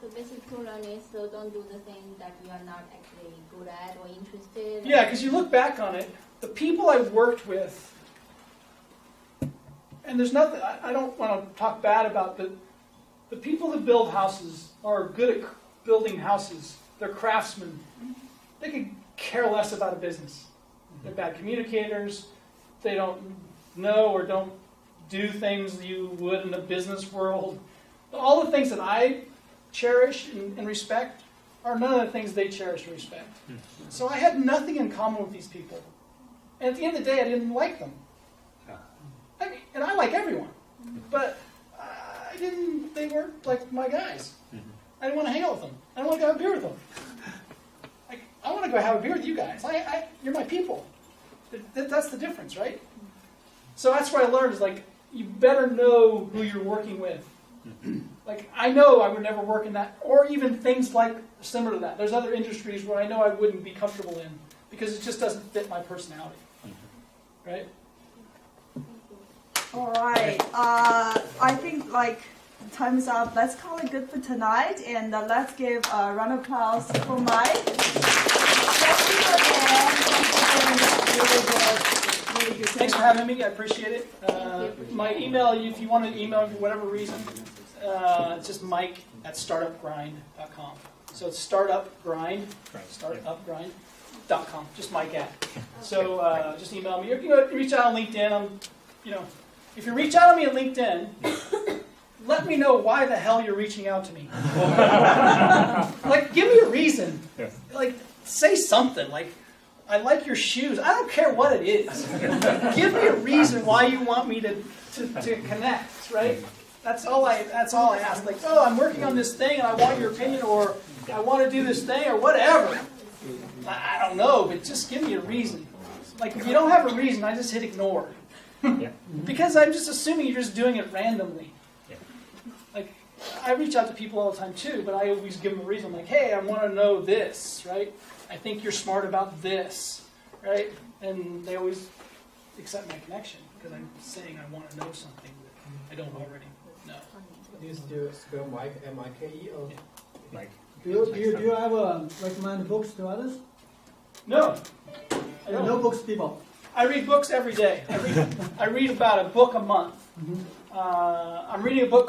D: So basic two learning. So don't do the thing that you are not actually good at or interested.
A: Yeah, because you look back on it, the people I worked with, and there's nothing. I don't want to talk bad about the people that build houses are good at building houses. They're craftsmen. They could care less about a business. They're bad communicators. They don't know or don't do things you would in the business world. All the things that I cherish and respect are none of the things they cherish and respect. So I had nothing in common with these people. And at the end of the day, I didn't like them. And I like everyone. But they weren't like my guys. I didn't want to hang out with them. I didn't want to go have a beer with them. I want to go have a beer with you guys. You're my people. That's the difference, right? So that's what I learned is you better know who you're working with. Like, I know I would never work in that, or even things like similar to that. There's other industries where I know I wouldn't be comfortable in because it just doesn't fit my personality. Right?
N: All right. I think like time's up. Let's call it good for tonight, and let's give a round of applause for Mike. Thank you again. Really good.
A: Thanks for having me. I appreciate it. My email, if you want to email for whatever reason, it's just mike@startupgrind.com. So it's startupgrind.com. Just Mike at. So just email me. Or you can reach out on LinkedIn. If you reach out on me on LinkedIn, let me know why the hell you're reaching out to me. Like, give me a reason. Like, say something. Like, I like your shoes. I don't care what it is. Give me a reason why you want me to connect, right? That's all I ask. Like, oh, I'm working on this thing and I want your opinion, or I want to do this thing, or whatever. I don't know, but just give me a reason. Like, if you don't have a reason, I just hit ignore. Because I'm just assuming you're just doing it randomly. Like, I reach out to people all the time too, but I always give them a reason. Like, hey, I want to know this, right? I think you're smart about this, right? And they always accept my connection because I'm saying I want to know something that I don't already know.
M: Do you still spell Mike, M-I-K-E, or
I: Mike?
F: Do you ever recommend books to others?
A: No. I don't.
F: No books, people.
A: I read books every day. I read about a book a month. I'm reading a book